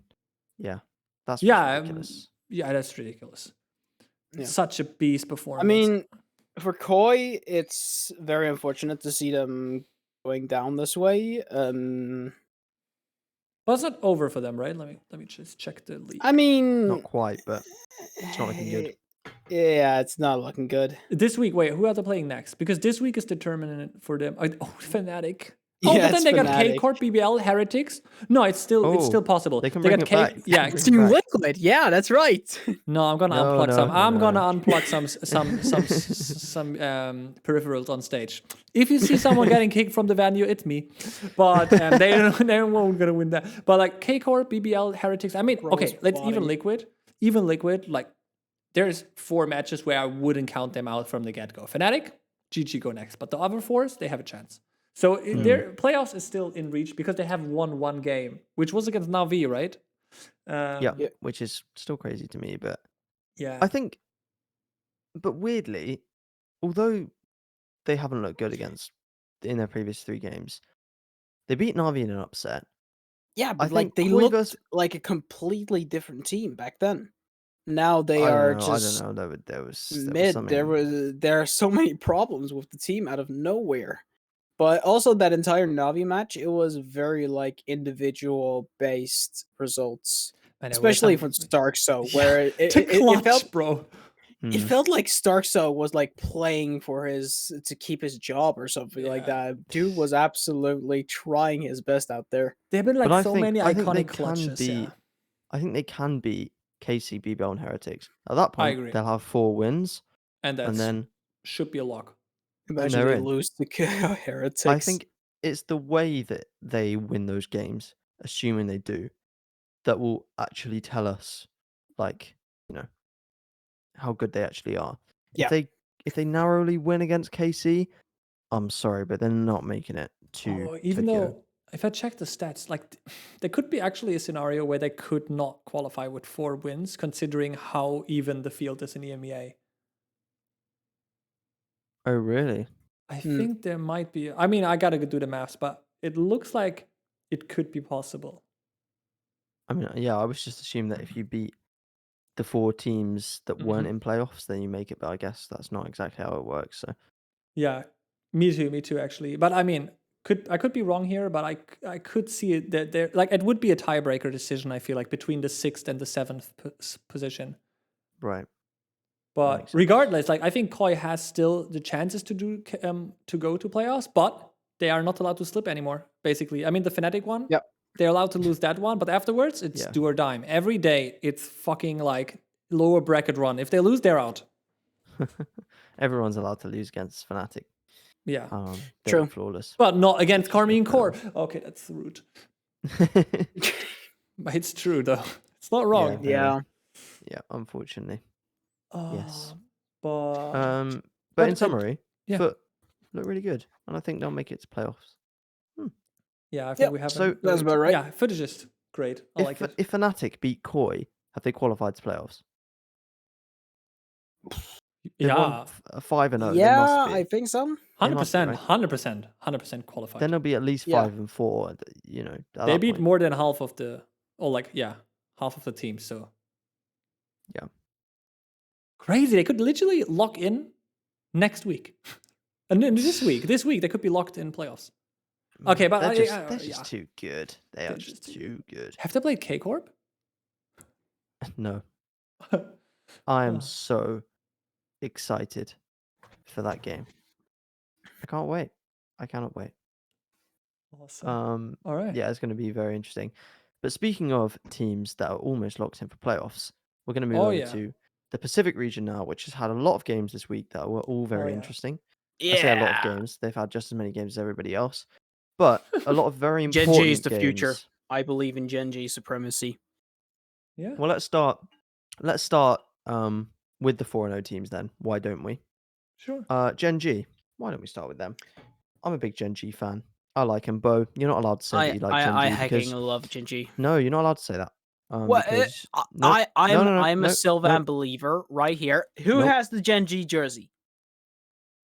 Speaker 2: Yeah, that's ridiculous.
Speaker 3: Yeah.
Speaker 2: Such a beast performance.
Speaker 3: I mean, for Koi, it's very unfortunate to see them going down this way.
Speaker 2: Well, it's not over for them, right? Let me just check the league.
Speaker 3: I mean,
Speaker 1: not quite, but it's not looking good.
Speaker 3: Yeah, it's not looking good.
Speaker 2: This week, wait, who are they playing next? Because this week is determinant for them. Oh, Fnatic.
Speaker 3: Oh,
Speaker 2: but then they got K Corp, BBL, Heretics. No, it's still possible.
Speaker 1: They can bring it back.
Speaker 2: Yeah,
Speaker 3: Team Liquid. Yeah, that's right.
Speaker 2: No, I'm gonna unplug some. I'm gonna unplug some peripherals on stage. If you see someone getting kicked from the venue, it's me. But they won't gonna win that. But like K Corp, BBL, Heretics. I mean, okay, let's even Liquid. Like there's 4 matches where I wouldn't count them out from the get go. Fnatic, GG go next. But the other 4s, they have a chance. So their playoffs is still in reach because they have won 1 game, which was against Navi, right?
Speaker 1: Which is still crazy to me, but
Speaker 2: yeah,
Speaker 1: I think. But weirdly, although they haven't looked good in their previous 3 games, they beat Navi in an upset.
Speaker 3: Yeah, but they looked like a completely different team back then. Now they are just.
Speaker 1: I don't know. There was
Speaker 3: mid. There are so many problems with the team out of nowhere. But also that entire Navi match, it was very like individual based results, especially from Starkso, where it felt,
Speaker 2: bro.
Speaker 3: It felt like Starkso was like playing for to keep his job or something like that. Dude was absolutely trying his best out there.
Speaker 2: There have been like many iconic clutches.
Speaker 1: I think they can beat KC, BBL, and Heretics. At that point,
Speaker 2: I agree.
Speaker 1: They'll have 4 wins,
Speaker 2: and then should be a lock.
Speaker 3: Imagine they lose to Heretics.
Speaker 1: I think it's the way that they win those games, assuming they do, that will actually tell us, like, how good they actually are.
Speaker 3: Yeah.
Speaker 1: If they narrowly win against KC, I'm sorry, but they're not making it to
Speaker 2: even
Speaker 1: Tokyo.
Speaker 2: though if I check the stats, like there could be actually a scenario where they could not qualify with 4 wins, considering how even the field is in EMEA.
Speaker 1: Oh, really?
Speaker 2: I think there might be. I mean, I gotta do the maths, but it looks like it could be possible.
Speaker 1: I mean, yeah, I was just assuming that if you beat the 4 teams that weren't in playoffs, then you make it. But I guess that's not exactly how it works. So
Speaker 2: yeah, me too, actually. But I mean, I could be wrong here, but I could see it that there like it would be a tiebreaker decision. I feel like between the 6th and the 7th position.
Speaker 1: Right.
Speaker 2: But
Speaker 1: Makes sense.
Speaker 2: regardless, like I think Koi has still the chances to go to playoffs, but they are not allowed to slip anymore. Basically, I mean the Fnatic one.
Speaker 3: Yep.
Speaker 2: They're allowed to lose that one, but afterwards it's do or die. Every day it's fucking like lower bracket run. If they lose, they're out.
Speaker 1: Everyone's allowed to lose against Fnatic.
Speaker 2: Yeah.
Speaker 1: They
Speaker 3: True.
Speaker 1: look flawless.
Speaker 2: But not against Karmine Corp. Okay, that's rude. But it's true though. It's not wrong.
Speaker 3: Yeah.
Speaker 1: Yeah, unfortunately. Yes.
Speaker 2: But
Speaker 1: But in summary,
Speaker 2: yeah.
Speaker 1: Foot look really good, and I think they'll make it to playoffs.
Speaker 2: Yeah, I think we have.
Speaker 1: So
Speaker 3: that's about right.
Speaker 2: Yeah, Foot is just great. I like it.
Speaker 1: If Fnatic beat Koi, have they qualified to playoffs? They've won 5-0.
Speaker 3: Yeah,
Speaker 1: They must be.
Speaker 3: I think so.
Speaker 2: 100%,
Speaker 1: right?
Speaker 2: 100% qualified.
Speaker 1: Then they'll be at least 5-4. You know, at
Speaker 2: they
Speaker 1: that
Speaker 2: beat
Speaker 1: point.
Speaker 2: more than half of the, half of the team. So
Speaker 1: Yeah,
Speaker 2: crazy. They could literally lock in next week, and then this week they could be locked in playoffs. Okay, but
Speaker 1: they're just too good. They are just too good.
Speaker 2: Have they played K Corp?
Speaker 1: No, I am so excited for that game. I can't wait. I cannot wait.
Speaker 2: Awesome. All right.
Speaker 1: Yeah, it's going to be very interesting. But speaking of teams that are almost locked in for playoffs, we're going to move over to the Pacific region now, which has had a lot of games this week that were all very interesting.
Speaker 3: Yeah.
Speaker 1: I say a lot of games. They've had just as many games as everybody else, but a lot of very important
Speaker 3: Gen G is the
Speaker 1: games.
Speaker 3: future. I believe in Gen G supremacy.
Speaker 2: Yeah.
Speaker 1: Well, let's start with the 4-0 teams then. Why don't we?
Speaker 2: Sure.
Speaker 1: Gen G. Why don't we start with them? I'm a big Gen G fan. I like him. Bo, you're not allowed to say that you like Gen G.
Speaker 3: I
Speaker 1: because...
Speaker 3: hecking love Gen G.
Speaker 1: No, you're not allowed to say that.
Speaker 3: Well,
Speaker 1: Because...
Speaker 3: I'm a Sylvan believer right here. Who has the Gen G jersey?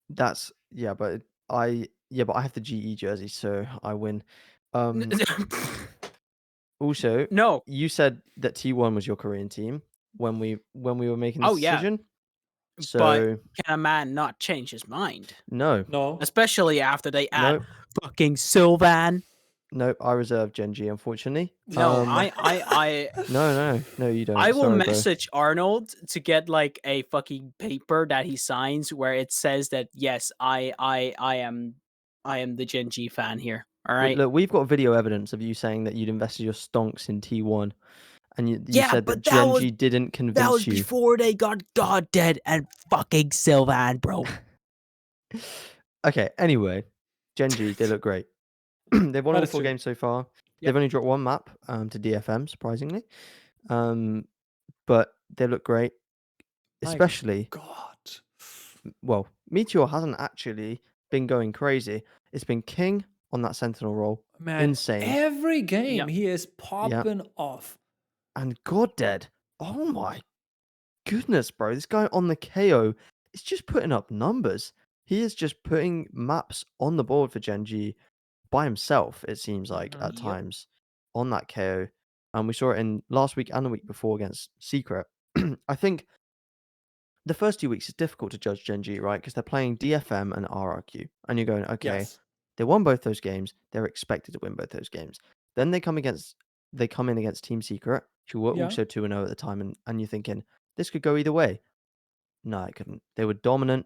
Speaker 1: That's but I have the GE jersey, so I win. Also,
Speaker 3: no,
Speaker 1: you said that T1 was your Korean team when we were making this decision. So,
Speaker 3: but can a man not change his mind?
Speaker 1: No.
Speaker 3: Especially after they add fucking Sylvan.
Speaker 1: No, I reserve Gen G, unfortunately.
Speaker 3: No,
Speaker 1: No, you don't.
Speaker 3: I will message Arnold to get like a fucking paper that he signs where it says that yes, I am the Gen G fan here. All right.
Speaker 1: Look, we've got video evidence of you saying that you'd invested your stonks in T1, and you said that Gen G didn't convince you.
Speaker 3: That was before they got God Dead and fucking Sylvan, bro.
Speaker 1: Okay. Anyway, Gen G, they look great. They've won all 4 games so far. They've only dropped 1 map to DFM, surprisingly. But they look great. Especially... Well, Meteor hasn't actually been going crazy. It's been King on that Sentinel role.
Speaker 2: Man,
Speaker 1: insane.
Speaker 2: Every game he is popping off.
Speaker 1: And God Dead. Oh my goodness, bro. This guy on the KO is just putting up numbers. He is just putting maps on the board for Gen G by himself, it seems like, at times, on that KO. And we saw it in last week and the week before against Secret. I think the first 2 weeks is difficult to judge Gen G, right? Because they're playing DFM and RRQ. And you're going, okay, they won both those games. They're expected to win both those games. Then they come in against Team Secret, who were also 2-0 at the time. And you're thinking, this could go either way. No, it couldn't. They were dominant.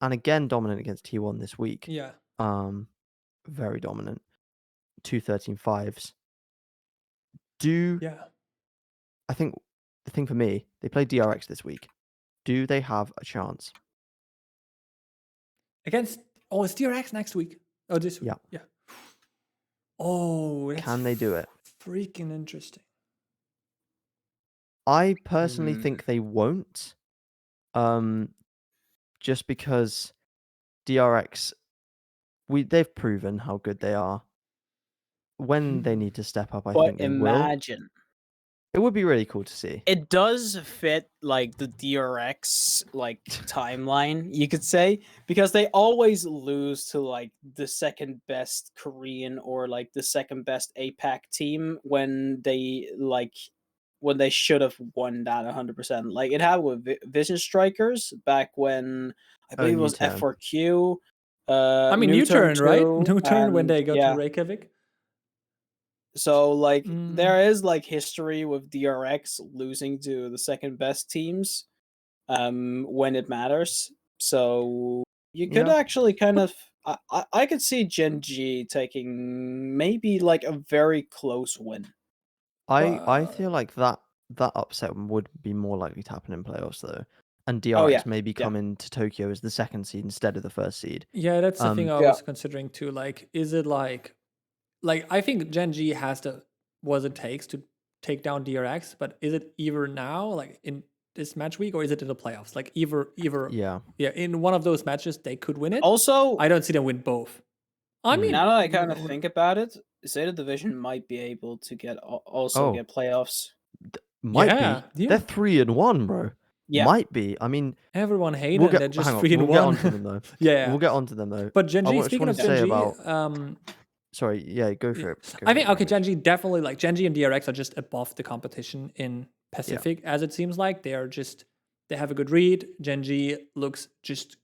Speaker 1: And again, dominant against T1 this week.
Speaker 2: Yeah.
Speaker 1: Very dominant. 2-13-5s. I think the thing for me, they play DRX this week. Do they have a chance?
Speaker 2: Against... Oh, it's DRX next week. Oh, this week. Yeah. Oh,
Speaker 1: can they do it?
Speaker 2: Freaking interesting.
Speaker 1: I personally think they won't. Just because DRX, they've proven how good they are. When they need to step up, I think they will. It would be really cool to see.
Speaker 3: It does fit like the DRX like timeline, you could say, because they always lose to like the second best Korean or like the second best APAC team when they should have won that 100%. Like it happened with Vision Strikers back when I believe it was F4Q.
Speaker 2: I mean, new turn, right? New turn when
Speaker 3: and
Speaker 2: they go
Speaker 3: yeah.
Speaker 2: to Reykjavik.
Speaker 3: So like
Speaker 2: Mm.
Speaker 3: there is like history with DRX losing to the second best teams when it matters. So you could
Speaker 1: Yeah.
Speaker 3: actually kind of I could see Gen G taking maybe like a very close win.
Speaker 1: I feel like that upset would be more likely to happen in playoffs though, and
Speaker 3: Oh yeah.
Speaker 1: DRX maybe
Speaker 3: Yeah.
Speaker 1: come into Tokyo as the second seed instead of the first seed.
Speaker 2: Yeah, that's the thing I
Speaker 3: Yeah.
Speaker 2: was considering too. Like, is it like I think Gen G has the what it takes to take down DRX, but is it either now, like in this match week, or is it in the playoffs? Like either
Speaker 1: Yeah.
Speaker 2: yeah, in one of those matches they could win it.
Speaker 3: Also,
Speaker 2: I don't see them win both. I mean,
Speaker 3: now that I kind of think about it, Zeta Division might be able to get also
Speaker 1: Oh.
Speaker 3: get playoffs.
Speaker 1: Might
Speaker 2: yeah,
Speaker 1: be.
Speaker 2: yeah.
Speaker 1: They're 3-1, bro.
Speaker 3: Yeah.
Speaker 1: Might be. I mean,
Speaker 2: Everyone hated
Speaker 1: we'll
Speaker 2: and
Speaker 1: get
Speaker 2: they're just
Speaker 1: hang on.
Speaker 2: 3
Speaker 1: We'll
Speaker 2: and
Speaker 1: get
Speaker 2: 1.
Speaker 1: onto them though.
Speaker 2: Yeah.
Speaker 1: We'll get onto them though.
Speaker 2: But Gen
Speaker 1: I
Speaker 2: G,
Speaker 1: just
Speaker 2: speaking
Speaker 1: wanted
Speaker 2: of
Speaker 1: to
Speaker 2: Gen
Speaker 1: say
Speaker 2: G,
Speaker 1: about. Sorry, yeah, go for it. Go
Speaker 2: I
Speaker 1: for
Speaker 2: think
Speaker 1: it,
Speaker 2: okay,
Speaker 1: Brandon.
Speaker 2: Gen G definitely like Gen G and DRX are just above the competition in Pacific, as it seems like. They have a good read. Gen G looks just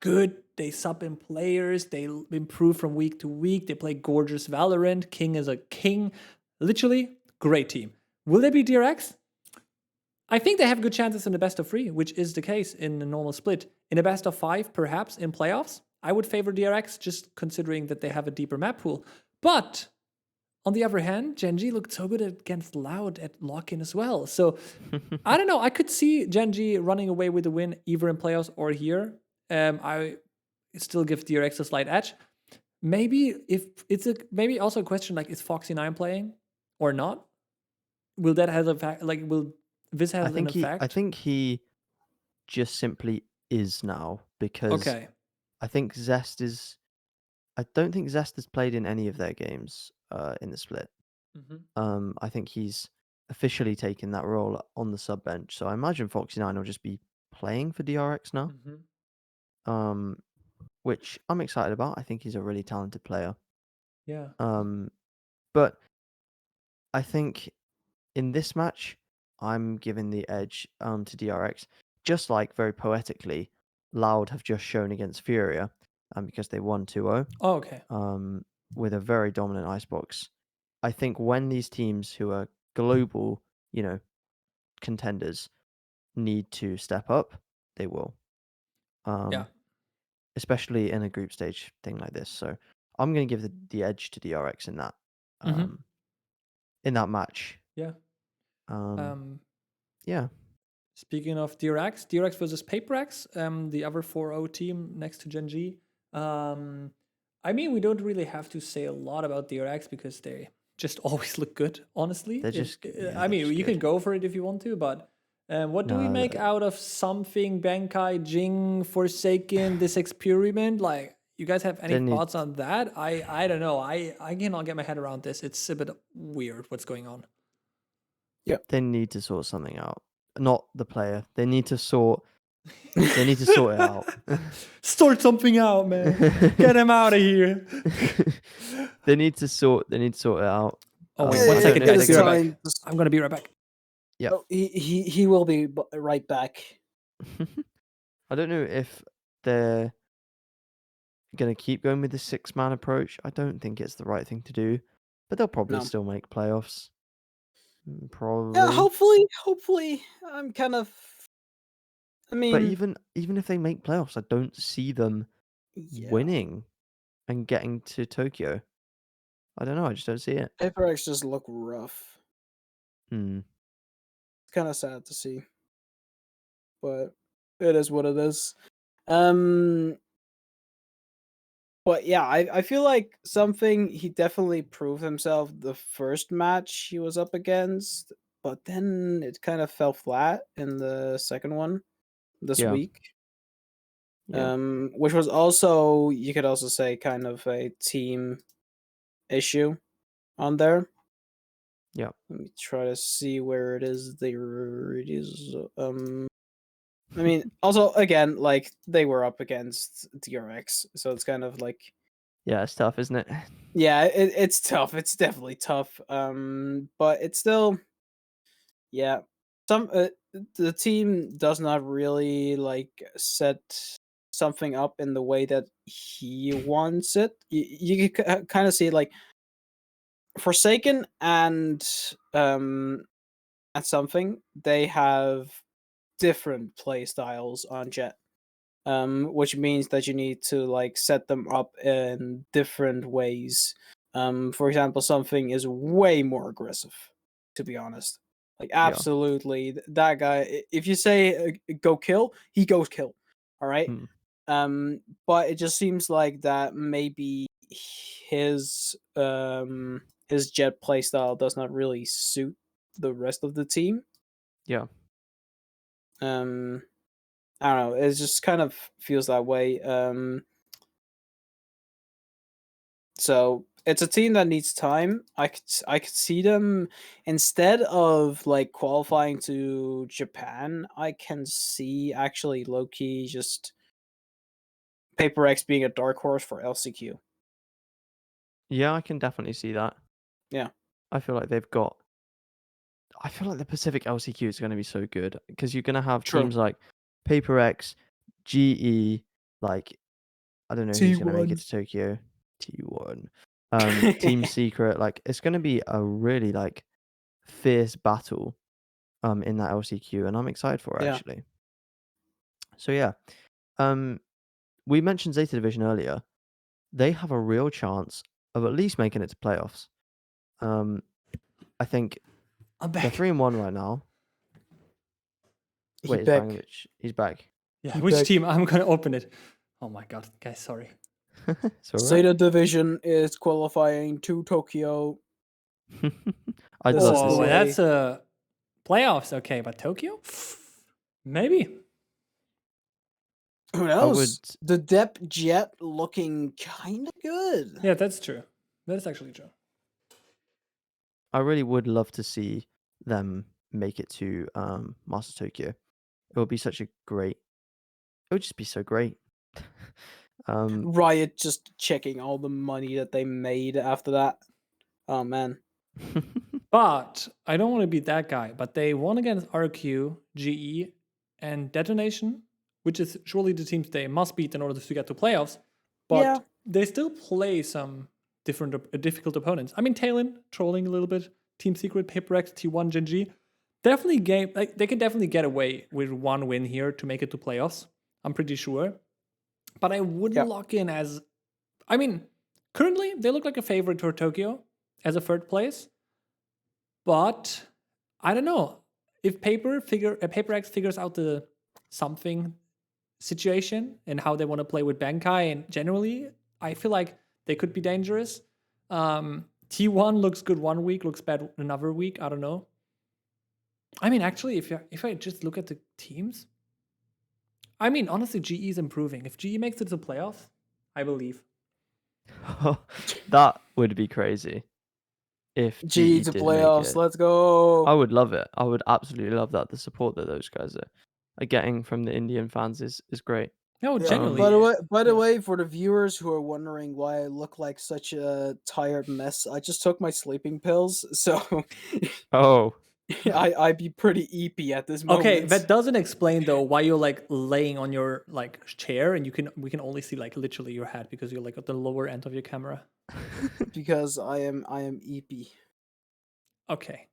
Speaker 2: good. They sub in players, they improve from week to week. They play gorgeous Valorant. King is a king. Literally, great team. Will they be DRX? I think they have good chances in the best of 3, which is the case in the normal split. In a best of 5, perhaps in playoffs, I would favor DRX just considering that they have a deeper map pool. But on the other hand, Gen G looked so good against Loud at lock-in as well. So I don't know. I could see Gen G running away with the win either in playoffs or here. I still give DRX a slight edge. Maybe if it's maybe also a question like, is Foxy9 playing or not? Will that have a fact? Like, will this have an effect?
Speaker 1: I think he just simply is now because
Speaker 2: Okay.
Speaker 1: I think Zest is. I don't think Zest has played in any of their games in the split. I think he's officially taken that role on the sub bench. So I imagine Foxy9 will just be playing for DRX now. Which I'm excited about. I think he's a really talented player.
Speaker 2: Yeah.
Speaker 1: But I think in this match, I'm giving the edge to DRX. Just like very poetically, Loud have just shown against Furia, because they won 2-0.
Speaker 2: Oh, okay.
Speaker 1: With a very dominant icebox. I think when these teams who are global, contenders need to step up, they will.
Speaker 2: Yeah.
Speaker 1: Especially in a group stage thing like this. So I'm going to give the edge to DRX in that in that match.
Speaker 2: Yeah.
Speaker 1: Yeah.
Speaker 2: Speaking of DRX versus PaperX, the other 4-0 team next to Gen G. I mean, we don't really have to say a lot about DRX because they just always look good, honestly.
Speaker 1: They're just
Speaker 2: I mean, you can
Speaker 1: good.
Speaker 2: go for it if you want to, but what do we make out of something Bankai, Jing, Forsaken, this experiment? Like, you guys have any thoughts on that? I don't know. I cannot get my head around this. It's a bit weird what's going on.
Speaker 3: Yeah.
Speaker 1: They need to sort something out. Not the player. They need to sort it out.
Speaker 2: Sort something out, man. Get him out of here.
Speaker 1: They need to sort it out.
Speaker 2: Oh wait, 1 second, guys. I'm gonna be right back.
Speaker 1: Yeah.
Speaker 3: Oh, he will be right back.
Speaker 1: I don't know if they're gonna keep going with the 6-man approach. I don't think it's the right thing to do, but they'll probably still make playoffs. Probably.
Speaker 3: Yeah, hopefully. I'm kind of. I mean,
Speaker 1: but even if they make playoffs, I don't see them winning and getting to Tokyo. I don't know. I just don't see it.
Speaker 3: PaperX just look rough.
Speaker 1: It's
Speaker 3: kind of sad to see, but it is what it is. But yeah, I feel like something he definitely proved himself the first match he was up against, but then it kind of fell flat in the second one this week. Which was also, you could also say, kind of a team issue on there.
Speaker 1: Yeah.
Speaker 3: Let me try to see where it is. There it is. I mean, also again, like they were up against DRX, so it's kind of like.
Speaker 1: Yeah, it's tough, isn't it?
Speaker 3: Yeah, it's tough. It's definitely tough. But it's still. Yeah, the team does not really like set something up in the way that he wants it. You can kind of see it like Forsaken and something, they have different play styles on Jet. Which means that you need to like set them up in different ways. For example, something is way more aggressive, to be honest. Like absolutely, that guy. If you say go kill, he goes kill. All right. But it just seems like that maybe his Jet playstyle does not really suit the rest of the team.
Speaker 1: Yeah.
Speaker 3: I don't know. It just kind of feels that way. So it's a team that needs time. I could see them, instead of like qualifying to Japan, I can see actually low-key just Paper X being a dark horse for LCQ.
Speaker 1: Yeah, I can definitely see that.
Speaker 3: Yeah.
Speaker 1: I feel like they've got. I feel like the Pacific LCQ is going to be so good because you're going to have
Speaker 3: True.
Speaker 1: teams like Paper X, GE, like I don't know who's going to make it to Tokyo, T1, Team Secret. Like it's going to be a really like fierce battle, in that LCQ, and I'm excited for it
Speaker 3: Yeah.
Speaker 1: actually. So yeah, we mentioned Zeta Division earlier. They have a real chance of at least making it to playoffs. I think
Speaker 2: I'm
Speaker 1: they're
Speaker 2: back.
Speaker 1: 3-1 right now. Wait, is
Speaker 3: back.
Speaker 1: Bangovic? He's back.
Speaker 2: Yeah,
Speaker 3: He
Speaker 2: which
Speaker 3: back.
Speaker 2: team? I'm gonna open it. Oh my god, guys, sorry.
Speaker 1: It's all right.
Speaker 3: Zeta Division is qualifying to Tokyo.
Speaker 1: I'd
Speaker 3: This
Speaker 1: love
Speaker 3: is
Speaker 1: to
Speaker 3: the
Speaker 1: see
Speaker 3: way.
Speaker 1: it.
Speaker 2: That's playoffs, okay, but Tokyo? Maybe.
Speaker 3: Who knows? The Dep Jet looking kind of good.
Speaker 2: Yeah, that's true. That is actually true.
Speaker 1: I really would love to see them make it to Master Tokyo. It would be such a great. It would just be so great.
Speaker 3: Riot just checking all the money that they made after that. Oh man.
Speaker 2: But I don't want to be that guy. But they won against RQ, GE, and Detonation, which is surely the teams they must beat in order to get to playoffs. But
Speaker 3: Yeah.
Speaker 2: they still play some difficult opponents. I mean, Talon trolling a little bit. Team Secret, Paper X, T1, Genji. Definitely they can definitely get away with one win here to make it to playoffs. I'm pretty sure. But I wouldn't lock in as. I mean, currently they look like a favorite for Tokyo as a third place. But I don't know if Paper X figures out the something situation and how they want to play with Bankai, and generally, I feel like they could be dangerous. T1 looks good one week, looks bad another week. I don't know. I mean, actually, if I just look at the teams, I mean, honestly, GE is improving. If GE makes it to the playoffs, I believe.
Speaker 1: That would be crazy. If
Speaker 3: GE to
Speaker 1: did
Speaker 3: playoffs,
Speaker 1: make it.
Speaker 3: let's go.
Speaker 1: I would love it. I would absolutely love that. The support that those guys are getting from the Indian fans is great.
Speaker 2: No, genuinely.
Speaker 3: By the way, for the viewers who are wondering why I look like such a tired mess, I just took my sleeping pills, so
Speaker 1: Oh.
Speaker 3: I'd be pretty eepy at this moment.
Speaker 2: Okay, that doesn't explain though why you're like laying on your like chair and we can only see like literally your head because you're like at the lower end of your camera.
Speaker 3: Because I am eepy.
Speaker 2: Okay.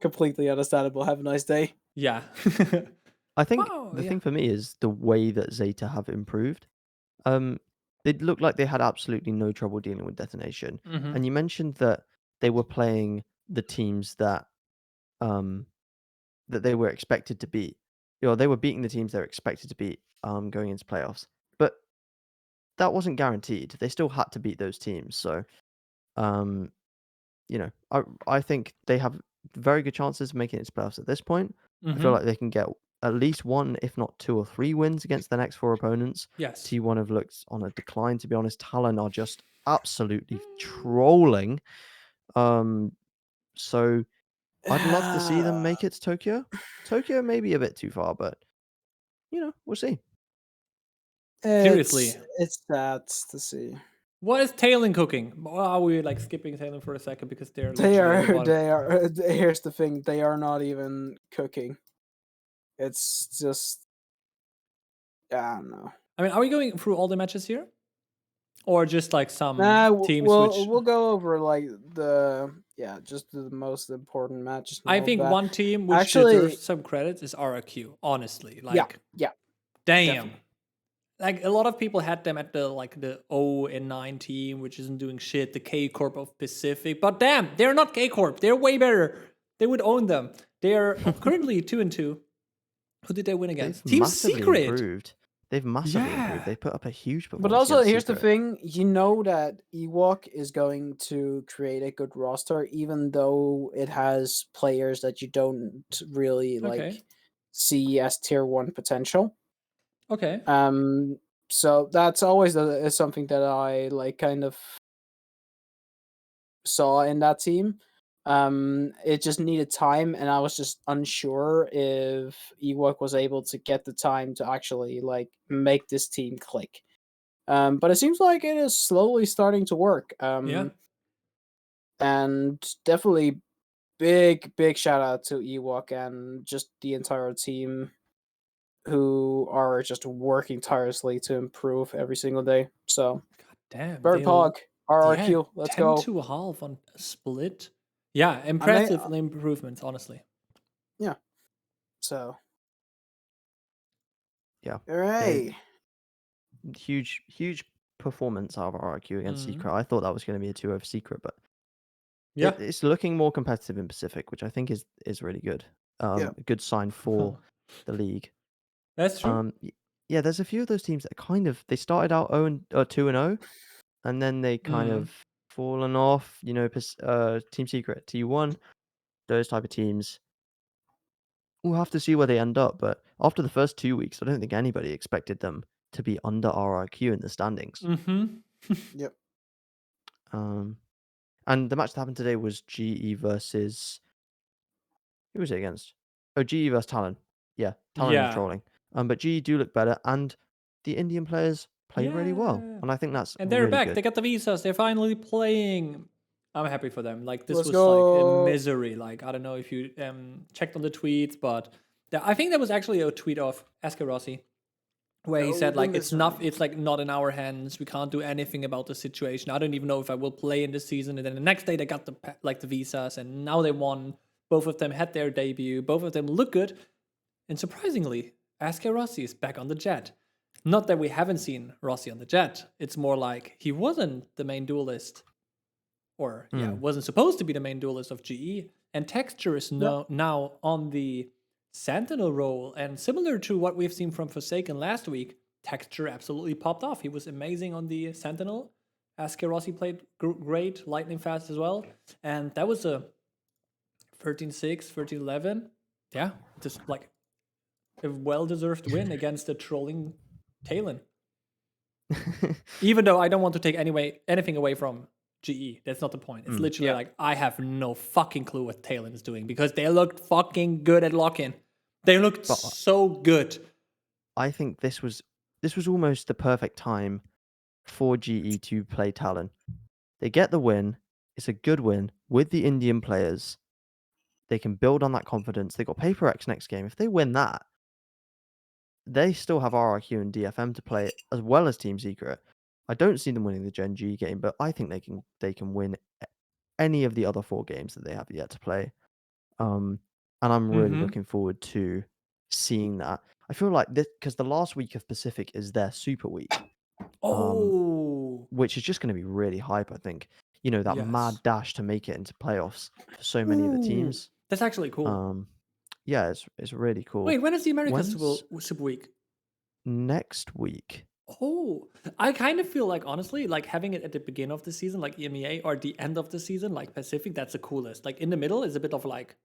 Speaker 3: Completely understandable. Have a nice day.
Speaker 2: Yeah.
Speaker 1: I think the thing for me is the way that Zeta have improved. They looked like they had absolutely no trouble dealing with Detonation.
Speaker 2: Mm-hmm.
Speaker 1: And you mentioned that they were playing the teams that that they were expected to beat. You know, they were beating the teams they were expected to beat going into playoffs. But that wasn't guaranteed. They still had to beat those teams. So you know, I think they have very good chances of making it to playoffs at this point.
Speaker 2: Mm-hmm.
Speaker 1: I feel like they can get at least one, if not 2 or 3 wins against the next 4 opponents.
Speaker 2: Yes.
Speaker 1: T1 have looked on a decline, to be honest. Talon are just absolutely trolling. So I'd love to see them make it to Tokyo. Tokyo may be a bit too far, but you know, we'll see.
Speaker 2: Seriously.
Speaker 3: It's sad to see.
Speaker 2: What is Talon cooking? Are we like skipping Talon for a second because they're
Speaker 3: They are. Here's the thing: they are not even cooking. It's just I don't know.
Speaker 2: I mean, are we going through all the matches here, or just like some teams?
Speaker 3: We'll go over like just the most important matches. And
Speaker 2: I
Speaker 3: all
Speaker 2: think
Speaker 3: that.
Speaker 2: one team which
Speaker 3: Actually,
Speaker 2: deserves some credit is RRQ. Honestly, like
Speaker 3: yeah,
Speaker 2: damn.
Speaker 3: definitely.
Speaker 2: Like a lot of people had them at the 0-9 team, which isn't doing shit. The K Corp of Pacific, but damn, they're not K Corp. They're way better. They would own them. They are currently 2-2. Who did they win against?
Speaker 1: They've
Speaker 2: Team
Speaker 1: massively
Speaker 2: Secret.
Speaker 1: improved. They've massively
Speaker 2: Yeah.
Speaker 1: improved. They put up a huge performance.
Speaker 3: But also,
Speaker 1: against
Speaker 3: here's the
Speaker 1: Secret.
Speaker 3: thing: you know that Ewok is going to create a good roster, even though it has players that you don't really like see as tier 1 potential.
Speaker 2: Okay.
Speaker 3: So that's always is something that I like kind of saw in that team. It just needed time, and I was just unsure if Ewok was able to get the time to actually like make this team click. But it seems like it is slowly starting to work.
Speaker 2: Yeah.
Speaker 3: And definitely big shout out to Ewok and just the entire team who are just working tirelessly to improve every single day. So
Speaker 2: God damn.
Speaker 3: Bird Pog, RRQ, let's
Speaker 2: 10
Speaker 3: go.
Speaker 2: to a half on split. Yeah, impressive improvements, honestly.
Speaker 3: Yeah. So.
Speaker 1: Yeah.
Speaker 3: All right.
Speaker 1: Huge performance out of RRQ against Secret. I thought that was going to be a 2 over Secret, but it's looking more competitive in Pacific, which I think is really good. A good sign for the league.
Speaker 2: That's true.
Speaker 1: Yeah, there's a few of those teams that they started out 2-0, and then they kind of fallen off. You know, Team Secret, T1, those type of teams. We'll have to see where they end up, but after the first 2 weeks, I don't think anybody expected them to be under RRQ in the standings.
Speaker 3: Yep.
Speaker 1: And the match that happened today was GE versus... Who was it against? Oh, GE versus Talon. Yeah, Talon is trolling. But GE do look better, and the Indian players play really well. And I think that's
Speaker 2: and they're
Speaker 1: really
Speaker 2: back.
Speaker 1: good.
Speaker 2: They got the visas. They're finally playing. I'm happy for them. Like this
Speaker 3: Let's
Speaker 2: was
Speaker 3: go.
Speaker 2: like a misery. Like I don't know if you checked on the tweets, but I think there was actually a tweet of Asker Rossi where he said like it's like not in our hands. We can't do anything about the situation. I don't even know if I will play in this season. And then the next day they got the visas, and now they won. Both of them had their debut. Both of them look good. And surprisingly, Asker Rossi is back on the Jet. Not that we haven't seen Rossi on the Jet. It's more like he wasn't the main duelist. Or, wasn't supposed to be the main duelist of GE. And Texture is now on the Sentinel role. And similar to what we've seen from Forsaken last week, Texture absolutely popped off. He was amazing on the Sentinel. Asker Rossi played great, lightning fast as well. And that was a 13-6, 13-11. Yeah, just like a well-deserved win against a trolling Talon. Even though I don't want to take anything away from GE. That's not the point. It's literally like I have no fucking clue what Talon is doing because they looked fucking good at lock-in. They looked so good.
Speaker 1: I think this was almost the perfect time for GE to play Talon. They get the win. It's a good win with the Indian players. They can build on that confidence. They got Paper X next game. If they win that, they still have RRQ and DFM to play as well as Team Secret. I don't see them winning the Gen G game, but I think they can win any of the other 4 games that they have yet to play. And I'm really looking forward to seeing that. I feel like this because the last week of Pacific is their super week. Which is just going to be really hype, I think. You know, that mad dash to make it into playoffs for so many of the teams.
Speaker 2: That's actually cool.
Speaker 1: Yeah, it's really cool.
Speaker 2: Wait, when is the American Super Week?
Speaker 1: Next week.
Speaker 2: Oh, I kind of feel like, honestly, like having it at the beginning of the season, like EMEA, or the end of the season, like Pacific, that's the coolest. Like in the middle is a bit of like,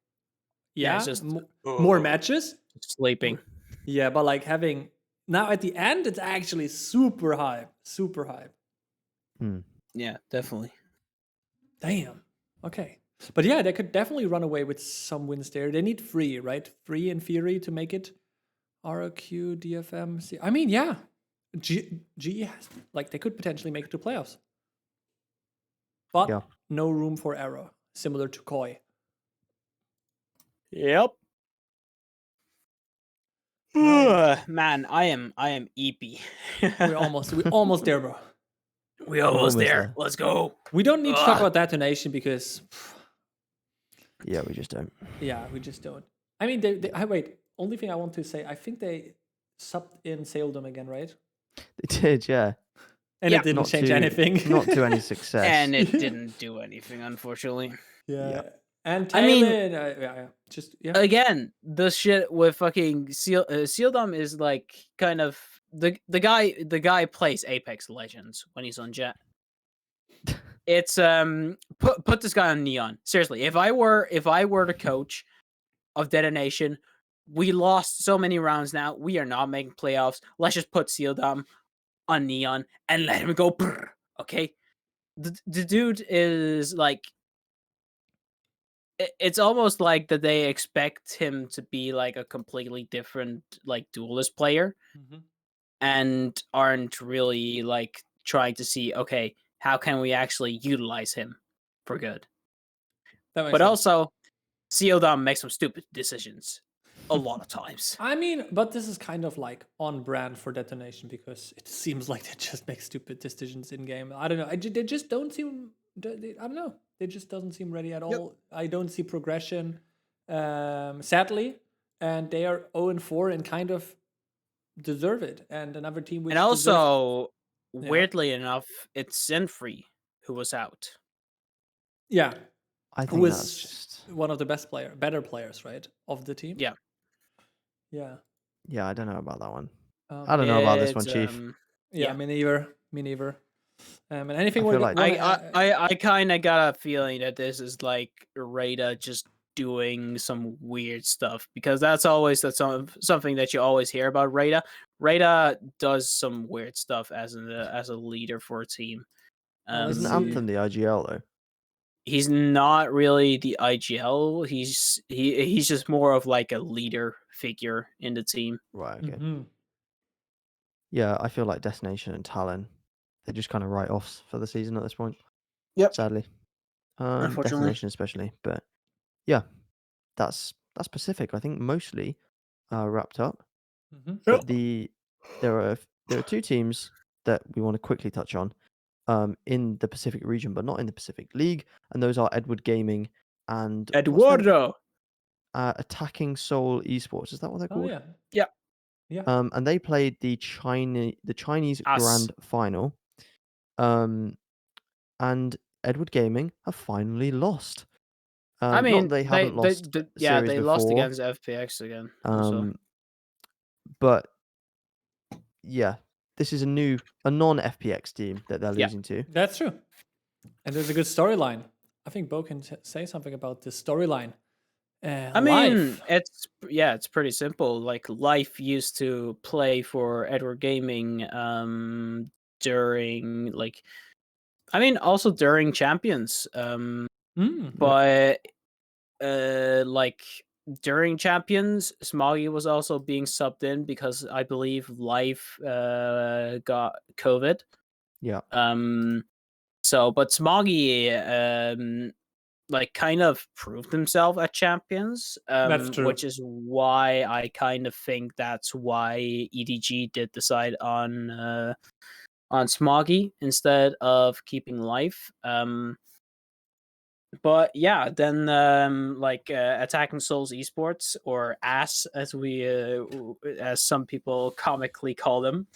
Speaker 3: it's just
Speaker 2: more matches.
Speaker 3: Sleeping.
Speaker 2: Yeah, but like having now at the end, it's actually super hype. Super hype.
Speaker 3: Yeah, definitely.
Speaker 2: Damn. Okay. But yeah, they could definitely run away with some wins there. They need 3, right? 3 in theory to make it. RQ, DFM. I mean, yeah. GE has, like, they could potentially make it to playoffs. But no room for error, similar to Koi.
Speaker 3: Yep. Man, I am EP.
Speaker 2: we're almost there, bro.
Speaker 3: We
Speaker 1: almost
Speaker 3: almost there.
Speaker 1: there.
Speaker 3: Let's go.
Speaker 2: We don't need to talk
Speaker 3: Ugh.
Speaker 2: about detonation because,
Speaker 1: Yeah, we just don't.
Speaker 2: yeah, we just don't. I mean, wait. Only thing I want to say, I think they subbed in Saildom again, right?
Speaker 1: They did, yeah.
Speaker 2: And
Speaker 3: Yeah.
Speaker 2: it didn't
Speaker 1: Not
Speaker 2: change
Speaker 1: to-
Speaker 2: anything.
Speaker 1: Not to any success.
Speaker 3: And it didn't do anything, unfortunately.
Speaker 2: yeah.
Speaker 1: Yeah.
Speaker 2: And
Speaker 3: I mean-
Speaker 2: Talon, yeah, just yeah.
Speaker 3: Again, the shit with fucking Sealdom is like kind of the guy plays Apex Legends when he's on Jet. It's put this guy on Neon. Seriously, if I were the coach of Detonation, we lost so many rounds now. We are not making playoffs. Let's just put Sealdom on Neon and let him go. Brr, okay, the dude is like. It's almost like that they expect him to be like a completely different like duelist player
Speaker 2: Mhm.
Speaker 3: and aren't really like trying to see, okay, how can we actually utilize him for good?
Speaker 2: That makes
Speaker 3: But
Speaker 2: sense.
Speaker 3: also, Sealdom makes some stupid decisions a lot of times.
Speaker 2: I mean, but this is kind of like on brand for Detonation because it seems like they just make stupid decisions in game. I don't know. They just don't seem. I don't know. They just doesn't seem ready at all. I don't see progression, sadly, and they are 0-4 and kind of deserve it. And another team which
Speaker 3: And also,
Speaker 2: Yeah.
Speaker 3: weirdly enough, it's Zenfree who was out.
Speaker 2: yeah,
Speaker 1: I
Speaker 2: who
Speaker 1: think that's
Speaker 2: is
Speaker 1: just...
Speaker 2: one of the better players, right, of the team.
Speaker 3: Yeah.
Speaker 2: Yeah.
Speaker 1: Yeah, I don't know about that one. I don't know about this one,
Speaker 3: It's,
Speaker 1: Chief.
Speaker 2: Yeah,
Speaker 3: Yeah.
Speaker 2: me neither. And anything
Speaker 1: I feel like-
Speaker 3: I kind of got a feeling that this is like Rada just doing some weird stuff because that's something that you always hear about Rada. Rada does some weird stuff as a leader for a team.
Speaker 1: Isn't
Speaker 2: see.
Speaker 1: Anthem the IGL though?
Speaker 3: He's not really the IGL. He's just more of like a leader figure in the team.
Speaker 1: Right, okay.
Speaker 2: Mhm.
Speaker 1: Yeah, I feel like Destination and Talon, they're just kind of write-offs for the season at this point.
Speaker 3: Yep.
Speaker 1: Sadly.
Speaker 3: Unfortunately.
Speaker 1: Destination especially, but yeah, that's Pacific. I think mostly wrapped up.
Speaker 2: Mhm.
Speaker 1: But there are two teams that we want to quickly touch on in the Pacific region, but not in the Pacific League, and those are Edward Gaming and what's their-
Speaker 3: Eduardo.
Speaker 1: Attacking Soul Esports. Is that what they're
Speaker 2: Oh
Speaker 1: called?
Speaker 2: yeah.
Speaker 3: Yeah.
Speaker 2: Yeah.
Speaker 1: And they played the Chinese
Speaker 3: Us.
Speaker 1: Grand Final. And Edward Gaming have finally lost.
Speaker 3: I mean,
Speaker 1: not that they haven't lost
Speaker 3: yeah,
Speaker 1: series
Speaker 3: they lost
Speaker 1: before,
Speaker 3: against FPX again. so.
Speaker 1: but yeah, this is a non-FPX team that they're
Speaker 3: Yeah.
Speaker 1: losing to.
Speaker 2: That's true. And there's a good storyline. I think Bo can say something about this storyline.
Speaker 3: I mean,
Speaker 2: Life.
Speaker 3: it's pretty simple. Like Life used to play for Edward Gaming during like, I mean, also during Champions. But like during Champions, Smoggy was also being subbed in because I believe Life got COVID.
Speaker 1: Yeah.
Speaker 3: So, but Smoggy like kind of proved himself at Champions.
Speaker 2: That's true.
Speaker 3: Which is why I kind of think that's why EDG did decide on Smoggy instead of keeping Life. But yeah, then Attacking Souls Esports, or AS as some people comically call them,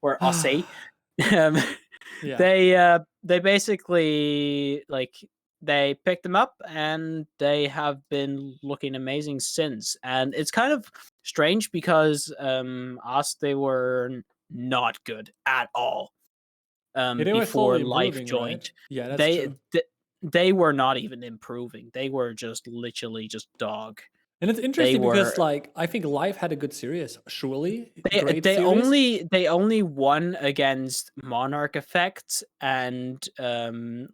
Speaker 3: or Aussie.
Speaker 2: Yeah.
Speaker 3: They basically they picked them up and they have been looking amazing since. And it's kind of strange because they were not good at all
Speaker 2: Yeah, they were
Speaker 3: before
Speaker 2: slowly
Speaker 3: Life
Speaker 2: improving,
Speaker 3: joined.
Speaker 2: right? Yeah, that's true.
Speaker 3: They were not even improving. They were just literally just dog.
Speaker 2: And it's interesting because,
Speaker 3: were-
Speaker 2: like, I think Life had a good series. Surely,
Speaker 3: They only won against Monarch Effect and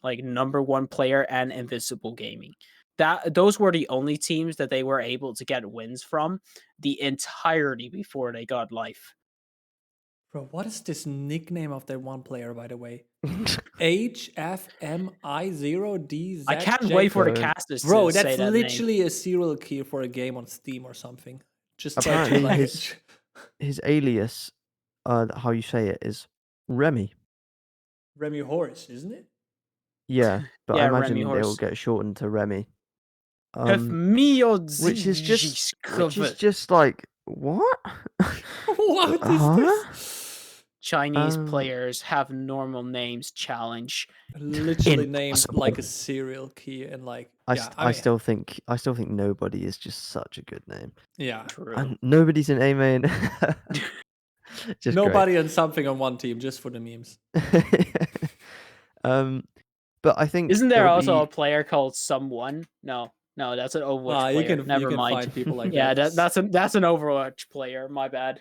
Speaker 3: like number one player and Invisible Gaming. Those were the only teams that they were able to get wins from the entirety before they got Life.
Speaker 2: Bro, what is this nickname of that one player, by the way? HFMI0DZ.
Speaker 3: I can't wait for the
Speaker 1: Bro.
Speaker 3: casters
Speaker 2: Bro,
Speaker 3: to say
Speaker 2: that's
Speaker 3: that name.
Speaker 2: literally a serial key for a game on Steam or something. Just try to
Speaker 1: Apparently
Speaker 2: like
Speaker 1: his his alias, how you say it, is Remy.
Speaker 2: Remy Horse, isn't it?
Speaker 1: Yeah, but I
Speaker 3: Yeah, Remy
Speaker 1: imagine they'll
Speaker 3: Horse.
Speaker 1: get shortened to Remy.
Speaker 3: Have me or
Speaker 1: Which is just like what?
Speaker 2: What is
Speaker 1: Huh?
Speaker 2: this?
Speaker 3: Chinese players have normal names challenge.
Speaker 2: Literally named
Speaker 3: Impossible.
Speaker 2: like a serial key and like
Speaker 1: I still think nobody is just such a good name.
Speaker 2: yeah.
Speaker 3: True.
Speaker 1: And nobody's an A main. Just
Speaker 2: Nobody and something on one team just for the memes.
Speaker 1: great. But I think
Speaker 3: Isn't there
Speaker 1: it'll
Speaker 3: also a
Speaker 1: be
Speaker 3: player called Someone? No, that's an Overwatch
Speaker 2: You
Speaker 3: player.
Speaker 2: can
Speaker 3: Never mind.
Speaker 2: find people like
Speaker 3: Yeah,
Speaker 2: that.
Speaker 3: that's an Overwatch player. My bad.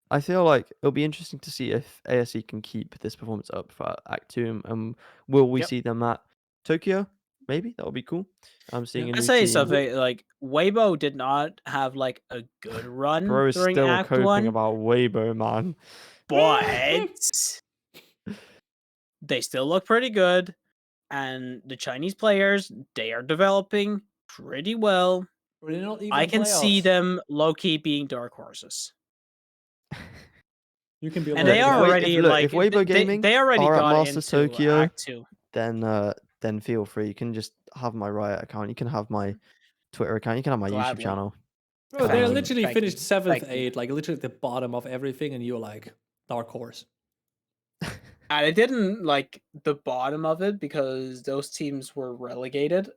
Speaker 1: I feel like it'll be interesting to see if ASE can keep this performance up for Act 2, and will we
Speaker 3: Yep.
Speaker 1: see them at Tokyo? Maybe that would be cool. I'm seeing
Speaker 2: Yeah.
Speaker 1: a
Speaker 3: I
Speaker 1: new
Speaker 3: say
Speaker 1: team.
Speaker 3: something like Weibo did not have like a good run
Speaker 1: Bro is
Speaker 3: during
Speaker 1: still
Speaker 3: Act
Speaker 1: coping
Speaker 3: 1,
Speaker 1: about Weibo, man.
Speaker 3: but they still look pretty good. And the Chinese players, they are developing pretty well.
Speaker 2: We're not even
Speaker 3: I can see
Speaker 2: playoffs.
Speaker 3: them low-key being dark horses.
Speaker 2: You can be
Speaker 3: And
Speaker 1: Look,
Speaker 3: they
Speaker 1: if
Speaker 3: are
Speaker 1: Wei-
Speaker 3: already
Speaker 1: if, look,
Speaker 3: like
Speaker 1: if Weibo Gaming
Speaker 3: they already
Speaker 1: are at
Speaker 3: got
Speaker 1: Master
Speaker 3: into
Speaker 1: Tokyo,
Speaker 3: Act 2.
Speaker 1: then feel free. You can just have my Riot account. You can have my Twitter account. You can have my YouTube
Speaker 3: Gladly.
Speaker 1: channel.
Speaker 2: Bro,
Speaker 3: Thank
Speaker 2: they're
Speaker 3: you,
Speaker 2: literally
Speaker 3: thank
Speaker 2: finished
Speaker 3: you,
Speaker 2: 7th,
Speaker 3: thank you.
Speaker 2: 8th, like literally at the bottom of everything, and you're like dark horse.
Speaker 3: And it didn't like the bottom of it because those teams were relegated.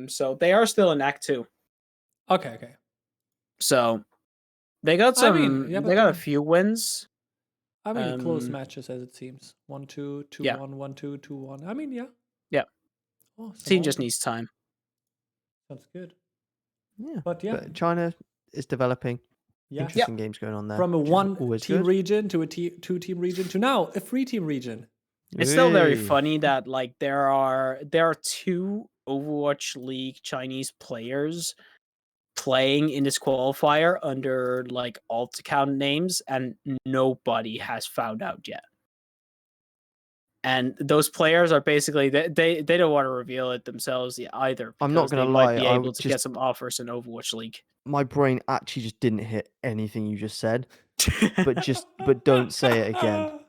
Speaker 3: So they are still in Act 2.
Speaker 2: Okay.
Speaker 3: So they got
Speaker 2: I mean,
Speaker 3: some.
Speaker 2: yeah,
Speaker 3: They
Speaker 2: but
Speaker 3: got a few wins.
Speaker 2: I mean, close matches as it seems. 1-2, 2-1,
Speaker 3: Yeah.
Speaker 2: 1-2, 2-1. I mean, yeah.
Speaker 3: Yeah.
Speaker 2: Oh,
Speaker 3: Team just
Speaker 2: Somalia.
Speaker 3: needs time.
Speaker 2: Sounds good.
Speaker 1: Yeah,
Speaker 2: But yeah,
Speaker 1: but China is developing.
Speaker 2: yeah.
Speaker 1: Interesting games going on there.
Speaker 2: From a
Speaker 1: which is always
Speaker 2: 1-team
Speaker 1: good.
Speaker 2: region to a 2-team region to now a 3-team region.
Speaker 3: It's still very
Speaker 1: Hey.
Speaker 3: funny that like there are 2 Overwatch League Chinese players playing in this qualifier under like alt account names, and nobody has found out yet. And those players are basically they don't want to reveal it themselves either.
Speaker 1: I'm not
Speaker 3: Because
Speaker 1: gonna
Speaker 3: they
Speaker 1: lie,
Speaker 3: might be
Speaker 1: I
Speaker 3: able
Speaker 1: would
Speaker 3: to
Speaker 1: just-
Speaker 3: get some offers in Overwatch League.
Speaker 1: My brain actually just didn't hit anything you just said. But don't say it again.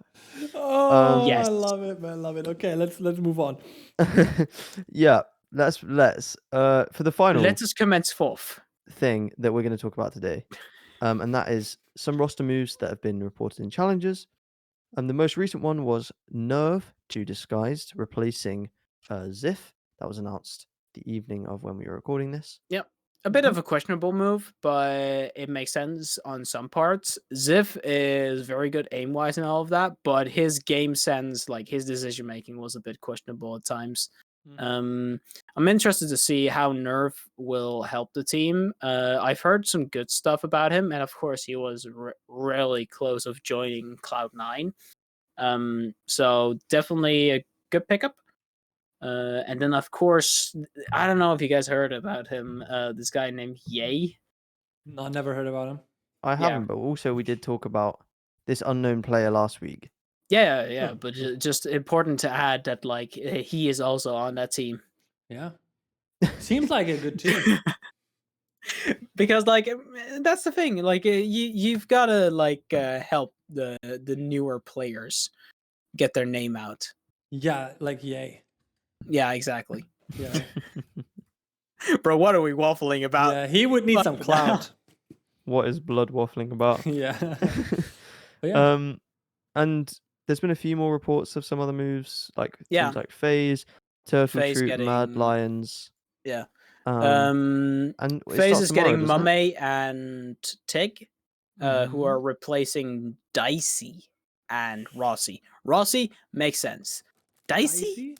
Speaker 2: Oh,
Speaker 3: Yes.
Speaker 2: I love it, man. Love it. Okay, let's move on.
Speaker 1: Yeah, let's for the final
Speaker 3: Let us commence forth.
Speaker 1: thing that we're going to talk about today, and that is some roster moves that have been reported in challenges. And the most recent one was Nerve to Disguised, replacing Ziff. That was announced the evening of when we were recording this.
Speaker 3: Yep. A bit of a questionable move, but it makes sense on some parts. Ziff is very good aim-wise and all of that, but his game sense, like his decision-making was a bit questionable at times. I'm interested to see how Nerve will help the team. I've heard some good stuff about him, and of course he was really close of joining Cloud9. So definitely a good pickup. And then, of course, I don't know if you guys heard about him. This guy named Ye.
Speaker 2: No, never heard about him.
Speaker 1: I haven't, but also we did talk about this unknown player last week.
Speaker 3: Yeah, but just important to add that like he is also on that team.
Speaker 2: Yeah, seems like a good team.
Speaker 3: Because like that's the thing. Like you've got to like help the newer players get their name out.
Speaker 2: Yeah, like yay.
Speaker 3: Yeah, exactly.
Speaker 2: Yeah,
Speaker 3: Bro, what are we waffling about?
Speaker 2: yeah. He would need some clout.
Speaker 1: What is blood waffling about?
Speaker 2: Yeah. But yeah.
Speaker 1: And there's been a few more reports of some other moves, like
Speaker 3: Yeah.
Speaker 1: teams like FaZe, Turtle
Speaker 3: FaZe
Speaker 1: Troop, Mad
Speaker 3: getting-
Speaker 1: Lions.
Speaker 3: Yeah.
Speaker 1: And it
Speaker 3: FaZe
Speaker 1: starts
Speaker 3: is
Speaker 1: tomorrow,
Speaker 3: getting
Speaker 1: doesn't it?
Speaker 3: Mame and Tig, who are replacing Dicey and Rossi. Rossi makes sense. Dicey?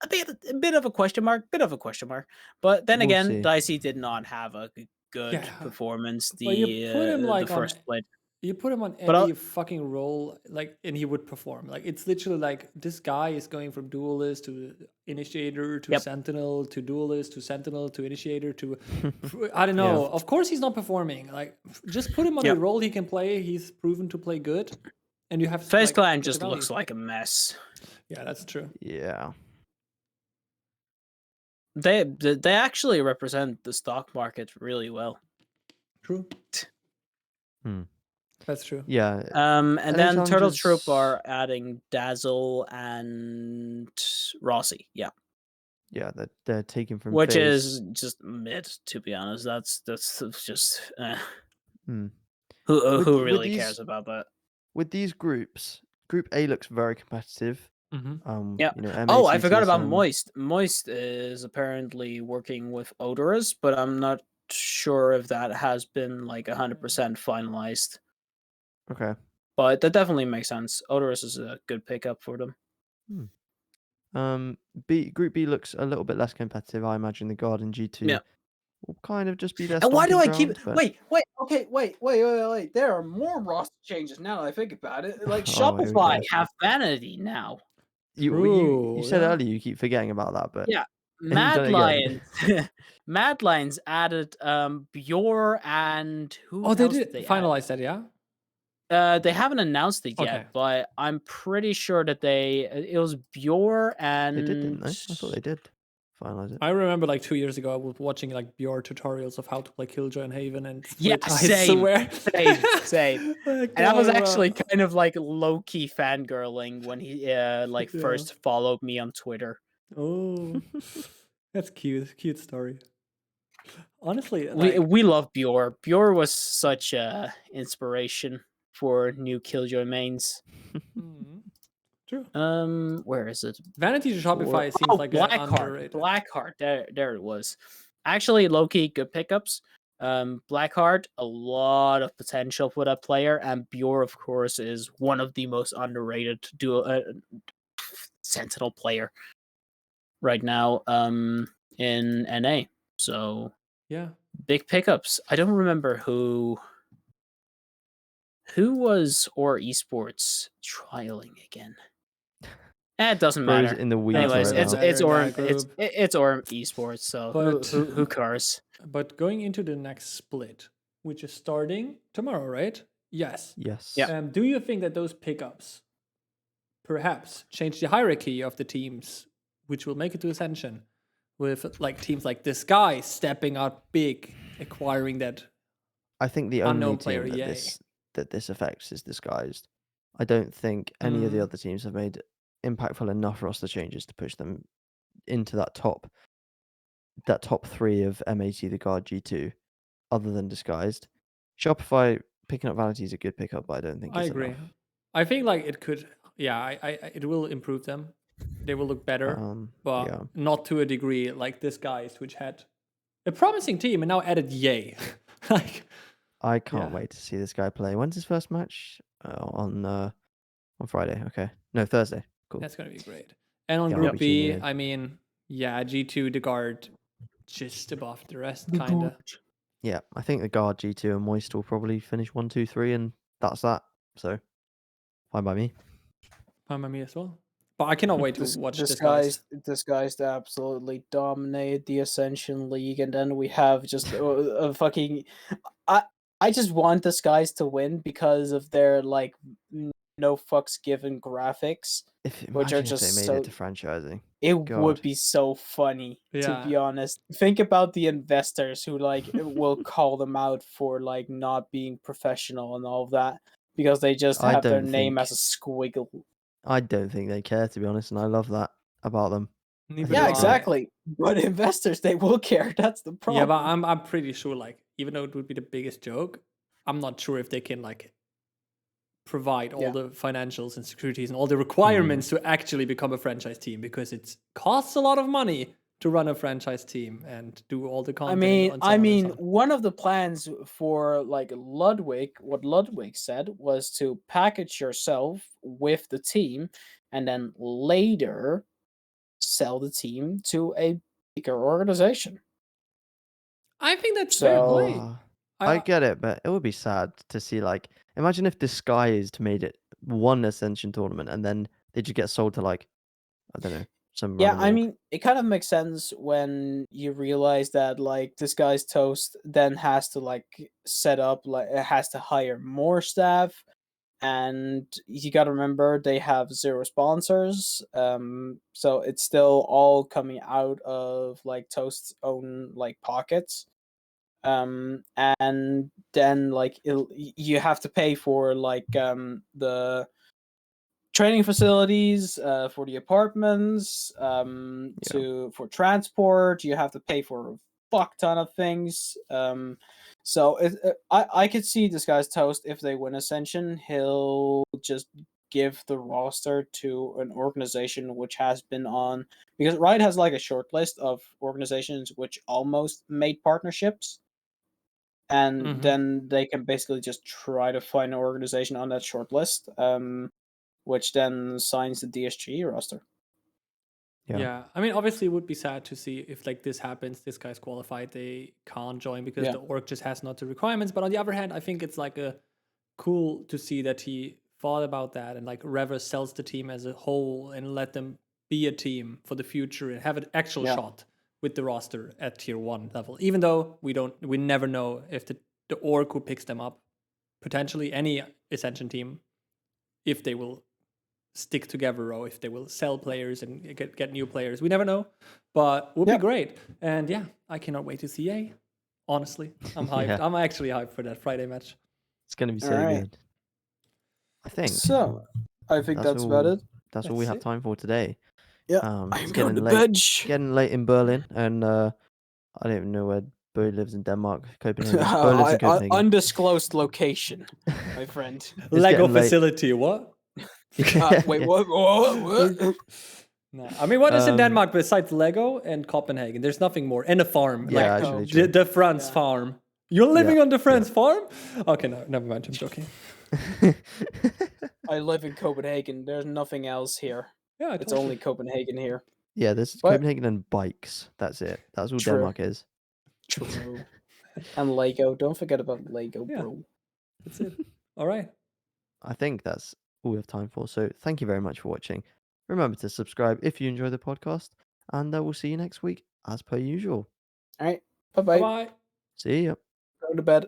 Speaker 3: A bit of a question mark. But then
Speaker 1: We'll
Speaker 3: again,
Speaker 1: see.
Speaker 3: Dicey did not have a good
Speaker 2: Yeah.
Speaker 3: performance
Speaker 2: But you put him, like,
Speaker 3: the
Speaker 2: on-
Speaker 3: first split.
Speaker 2: You put him on
Speaker 3: But
Speaker 2: any fucking role, like, and he would perform. Like, it's literally like this guy is going from duelist to initiator to
Speaker 3: Yep.
Speaker 2: sentinel to duelist to sentinel to initiator to I don't know. Of course, he's not performing. Like, just put him on
Speaker 3: Yep.
Speaker 2: the role he can play. He's proven to play good, and you have
Speaker 3: FaZe
Speaker 2: like,
Speaker 3: Clan
Speaker 2: get the
Speaker 3: just looks
Speaker 2: value.
Speaker 3: like a mess.
Speaker 2: Yeah, that's true.
Speaker 1: Yeah.
Speaker 3: They actually represent the stock market really well.
Speaker 2: True. That's true.
Speaker 1: Yeah.
Speaker 3: And
Speaker 1: LA
Speaker 3: then Turtle Troop
Speaker 1: Challengers-
Speaker 3: are adding Dazzle and Rossi. Yeah.
Speaker 1: Yeah, they're taking from
Speaker 3: Which
Speaker 1: FaZe.
Speaker 3: is just mid, to be honest. That's just
Speaker 1: Hmm.
Speaker 3: who
Speaker 1: With
Speaker 3: really
Speaker 1: these
Speaker 3: cares about that?
Speaker 1: with these groups, Group A looks very competitive.
Speaker 2: Mm-hmm.
Speaker 3: Yeah.
Speaker 1: You know,
Speaker 3: Oh, I
Speaker 1: MAC,
Speaker 3: forgot about
Speaker 1: TSM.
Speaker 3: Moist. Moist is apparently working with Odorous, but I'm not sure if that has been like 100% finalized.
Speaker 1: Okay.
Speaker 3: But that definitely makes sense. Odorous is a good pickup for them.
Speaker 1: Group B looks a little bit less competitive. I imagine the Guard and G2
Speaker 3: Yeah.
Speaker 1: will kind of just be their
Speaker 3: And why do
Speaker 1: stomping
Speaker 3: I keep
Speaker 1: ground, but...
Speaker 3: wait. There are more roster changes now that I think about it. Like
Speaker 1: Oh, here we
Speaker 3: Shopify
Speaker 1: go.
Speaker 3: have Vanity now.
Speaker 1: You said
Speaker 2: yeah.
Speaker 1: earlier you keep forgetting about that, but
Speaker 3: Yeah.
Speaker 1: you've
Speaker 3: Mad
Speaker 1: done it again.
Speaker 3: Lions. Mad Lions added Bjor and who
Speaker 2: Oh, they
Speaker 3: else
Speaker 2: did
Speaker 3: did they add?
Speaker 2: finalize that, yeah?
Speaker 3: They haven't announced it yet,
Speaker 2: Okay.
Speaker 3: but I'm pretty sure that it was Bjor and
Speaker 1: They did, didn't they? I thought they did finalize it.
Speaker 2: I remember like 2 years ago, I was watching like Bjor tutorials of how to play Killjoy and Haven and
Speaker 3: Yeah,
Speaker 2: split, I
Speaker 3: same,
Speaker 2: swear.
Speaker 3: same.
Speaker 2: That
Speaker 3: And I was
Speaker 2: guy,
Speaker 3: actually kind of like low key fangirling when he like
Speaker 2: Yeah.
Speaker 3: first followed me on Twitter.
Speaker 2: Oh, that's cute. Cute story. Honestly,
Speaker 3: We
Speaker 2: like,
Speaker 3: we love Bjor. Bjor was such a inspiration for new Killjoy mains.
Speaker 2: mhm. True.
Speaker 3: Where is it?
Speaker 2: Vanity to Shopify seems like an underrated.
Speaker 3: Blackheart. There it was. Actually, low-key good pickups. Blackheart, a lot of potential for that player, and Bjor, of course, is one of the most underrated dual Sentinel player right now. In NA. So
Speaker 2: Yeah.
Speaker 3: big pickups. I don't remember who was or esports trialing again. It doesn't
Speaker 1: Bro's
Speaker 3: matter.
Speaker 1: in the weeds
Speaker 3: Anyways,
Speaker 1: right
Speaker 3: it's
Speaker 1: now.
Speaker 3: it's
Speaker 2: in
Speaker 3: Orm
Speaker 2: that
Speaker 3: it's
Speaker 2: group.
Speaker 3: it's Orm esports, so
Speaker 2: But-
Speaker 3: who cares?
Speaker 2: But going into the next split, which is starting tomorrow, right? Yes.
Speaker 1: Yes.
Speaker 3: Yeah.
Speaker 2: Do you think that those pickups perhaps change the hierarchy of the teams, which will make it to Ascension, with like teams like this guy stepping out big, acquiring that?
Speaker 1: I think the
Speaker 2: Unknown
Speaker 1: only
Speaker 2: player,
Speaker 1: team
Speaker 2: yay.
Speaker 1: that this affects is Disguised. I don't think any of the
Speaker 2: Mm.
Speaker 1: other teams have made impactful enough roster changes to push them into that top three of MAT, the Guard, G2, other than Disguised. Shopify picking up Vanity is a good pickup, but I don't think
Speaker 2: I
Speaker 1: it's
Speaker 2: agree.
Speaker 1: enough.
Speaker 2: I think like it could, yeah, it will improve them. They will look better, but
Speaker 1: yeah.
Speaker 2: not to a degree like this guys, which had a promising team and now added Yay. Like,
Speaker 1: I can't
Speaker 2: Yeah.
Speaker 1: wait to see this guy play. When's his first match? On Friday. Okay. No, Thursday. Cool.
Speaker 2: that's gonna be great. And on
Speaker 1: Yeah, I'll
Speaker 2: Group
Speaker 1: be tuning
Speaker 2: B,
Speaker 1: in.
Speaker 2: I mean, yeah, G2, the guard, just above the rest, kinda.
Speaker 1: Yeah, I think the Guard, G2, and Moist will probably finish 1, 2, 3, and that's that. So, fine by me.
Speaker 2: Fine by me as well. But I cannot wait to watch this guys.
Speaker 3: Disguised absolutely dominated the Ascension League, and then we have just a fucking. I just want Disguised to win because of their like no fucks given graphics, which are
Speaker 1: Imagine if
Speaker 3: just
Speaker 1: they made
Speaker 3: so.
Speaker 1: it to franchising.
Speaker 3: It
Speaker 1: God.
Speaker 3: would be so funny, to
Speaker 2: Yeah.
Speaker 3: be honest. Think about the investors who like will call them out for like not being professional and all of that because they just
Speaker 1: I
Speaker 3: have their
Speaker 1: don't
Speaker 3: name
Speaker 1: think-
Speaker 3: as a squiggle.
Speaker 1: I don't think they care, to be honest, and I love that about them.
Speaker 2: Neither
Speaker 3: Yeah,
Speaker 2: do I.
Speaker 3: exactly. But investors, they will care. That's the problem.
Speaker 2: Yeah, but I'm pretty sure, like, even though it would be the biggest joke, I'm not sure if they can like provide all
Speaker 3: Yeah.
Speaker 2: the financials and securities and all the requirements to actually become a franchise team, because it costs a lot of money to run a franchise team and do all the
Speaker 3: I
Speaker 2: content.
Speaker 3: mean,
Speaker 2: and so on and so on.
Speaker 3: one of the plans for like Ludwig, what Ludwig said was to package yourself with the team and then later sell the team to a bigger organization.
Speaker 2: I think that's fair
Speaker 3: So-
Speaker 2: play.
Speaker 1: I get it, but it would be sad to see, like, imagine if Disguised made it one Ascension tournament and then they just get sold to, like, I don't know, some
Speaker 3: Yeah,
Speaker 1: random
Speaker 3: I
Speaker 1: org.
Speaker 3: mean, it kind of makes sense when you realize that like this guy's Toast then has to like set up, like it has to hire more staff, and you got to remember they have 0 sponsors, so it's still all coming out of like Toast's own like pockets. and then like you have to pay for like the training facilities, for the apartments, for transport. You have to pay for a fuck ton of things. So I could see this guy's toast if they win Ascension. He'll just give the roster to an organization which has been on, because Riot has like a short list of organizations which almost made partnerships, and then they can basically just try to find an organization on that short list, which then signs the DSG roster.
Speaker 2: Yeah. I mean, obviously, it would be sad to see if like this happens. This guy's qualified, they can't join because the org just has not the requirements. But on the other hand, I think it's like a cool to see that he thought about that and like Rever sells the team as a whole and let them be a team for the future and have an actual shot with the roster at tier 1 level. Even though we never know if the org who picks them up, potentially any Ascension team, if they will stick together or if they will sell players and get new players. We never know, but would be great. And yeah, I cannot wait to see A. Honestly, I'm hyped. I'm actually hyped for that Friday match.
Speaker 1: It's going to be so good. I think.
Speaker 3: So, I think that's about it.
Speaker 1: That's all we have time for today.
Speaker 3: Yeah,
Speaker 1: I'm going to bed. Getting late in Berlin, and I don't even know where Bo lives in Denmark. Copenhagen. Bo lives in Copenhagen.
Speaker 3: Undisclosed location, my friend.
Speaker 2: Lego facility. What?
Speaker 3: Wait, what?
Speaker 2: No, I mean, what is in Denmark besides Lego and Copenhagen? There's nothing more. And a farm.
Speaker 1: Yeah,
Speaker 2: like
Speaker 1: actually.
Speaker 2: The France farm. You're living on the France farm? Okay, no, never mind. I'm joking.
Speaker 3: I live in Copenhagen. There's nothing else here.
Speaker 2: Yeah,
Speaker 3: it's only Copenhagen here.
Speaker 1: Yeah, there's Copenhagen and bikes. That's it. That's all Denmark is.
Speaker 3: True. And Lego. Don't forget about Lego, bro.
Speaker 2: That's it. All right.
Speaker 1: I think that's all we have time for. So thank you very much for watching. Remember to subscribe if you enjoy the podcast, and we'll see you next week as per usual.
Speaker 3: All right. Bye-bye.
Speaker 2: Bye.
Speaker 1: See ya.
Speaker 3: Go to bed.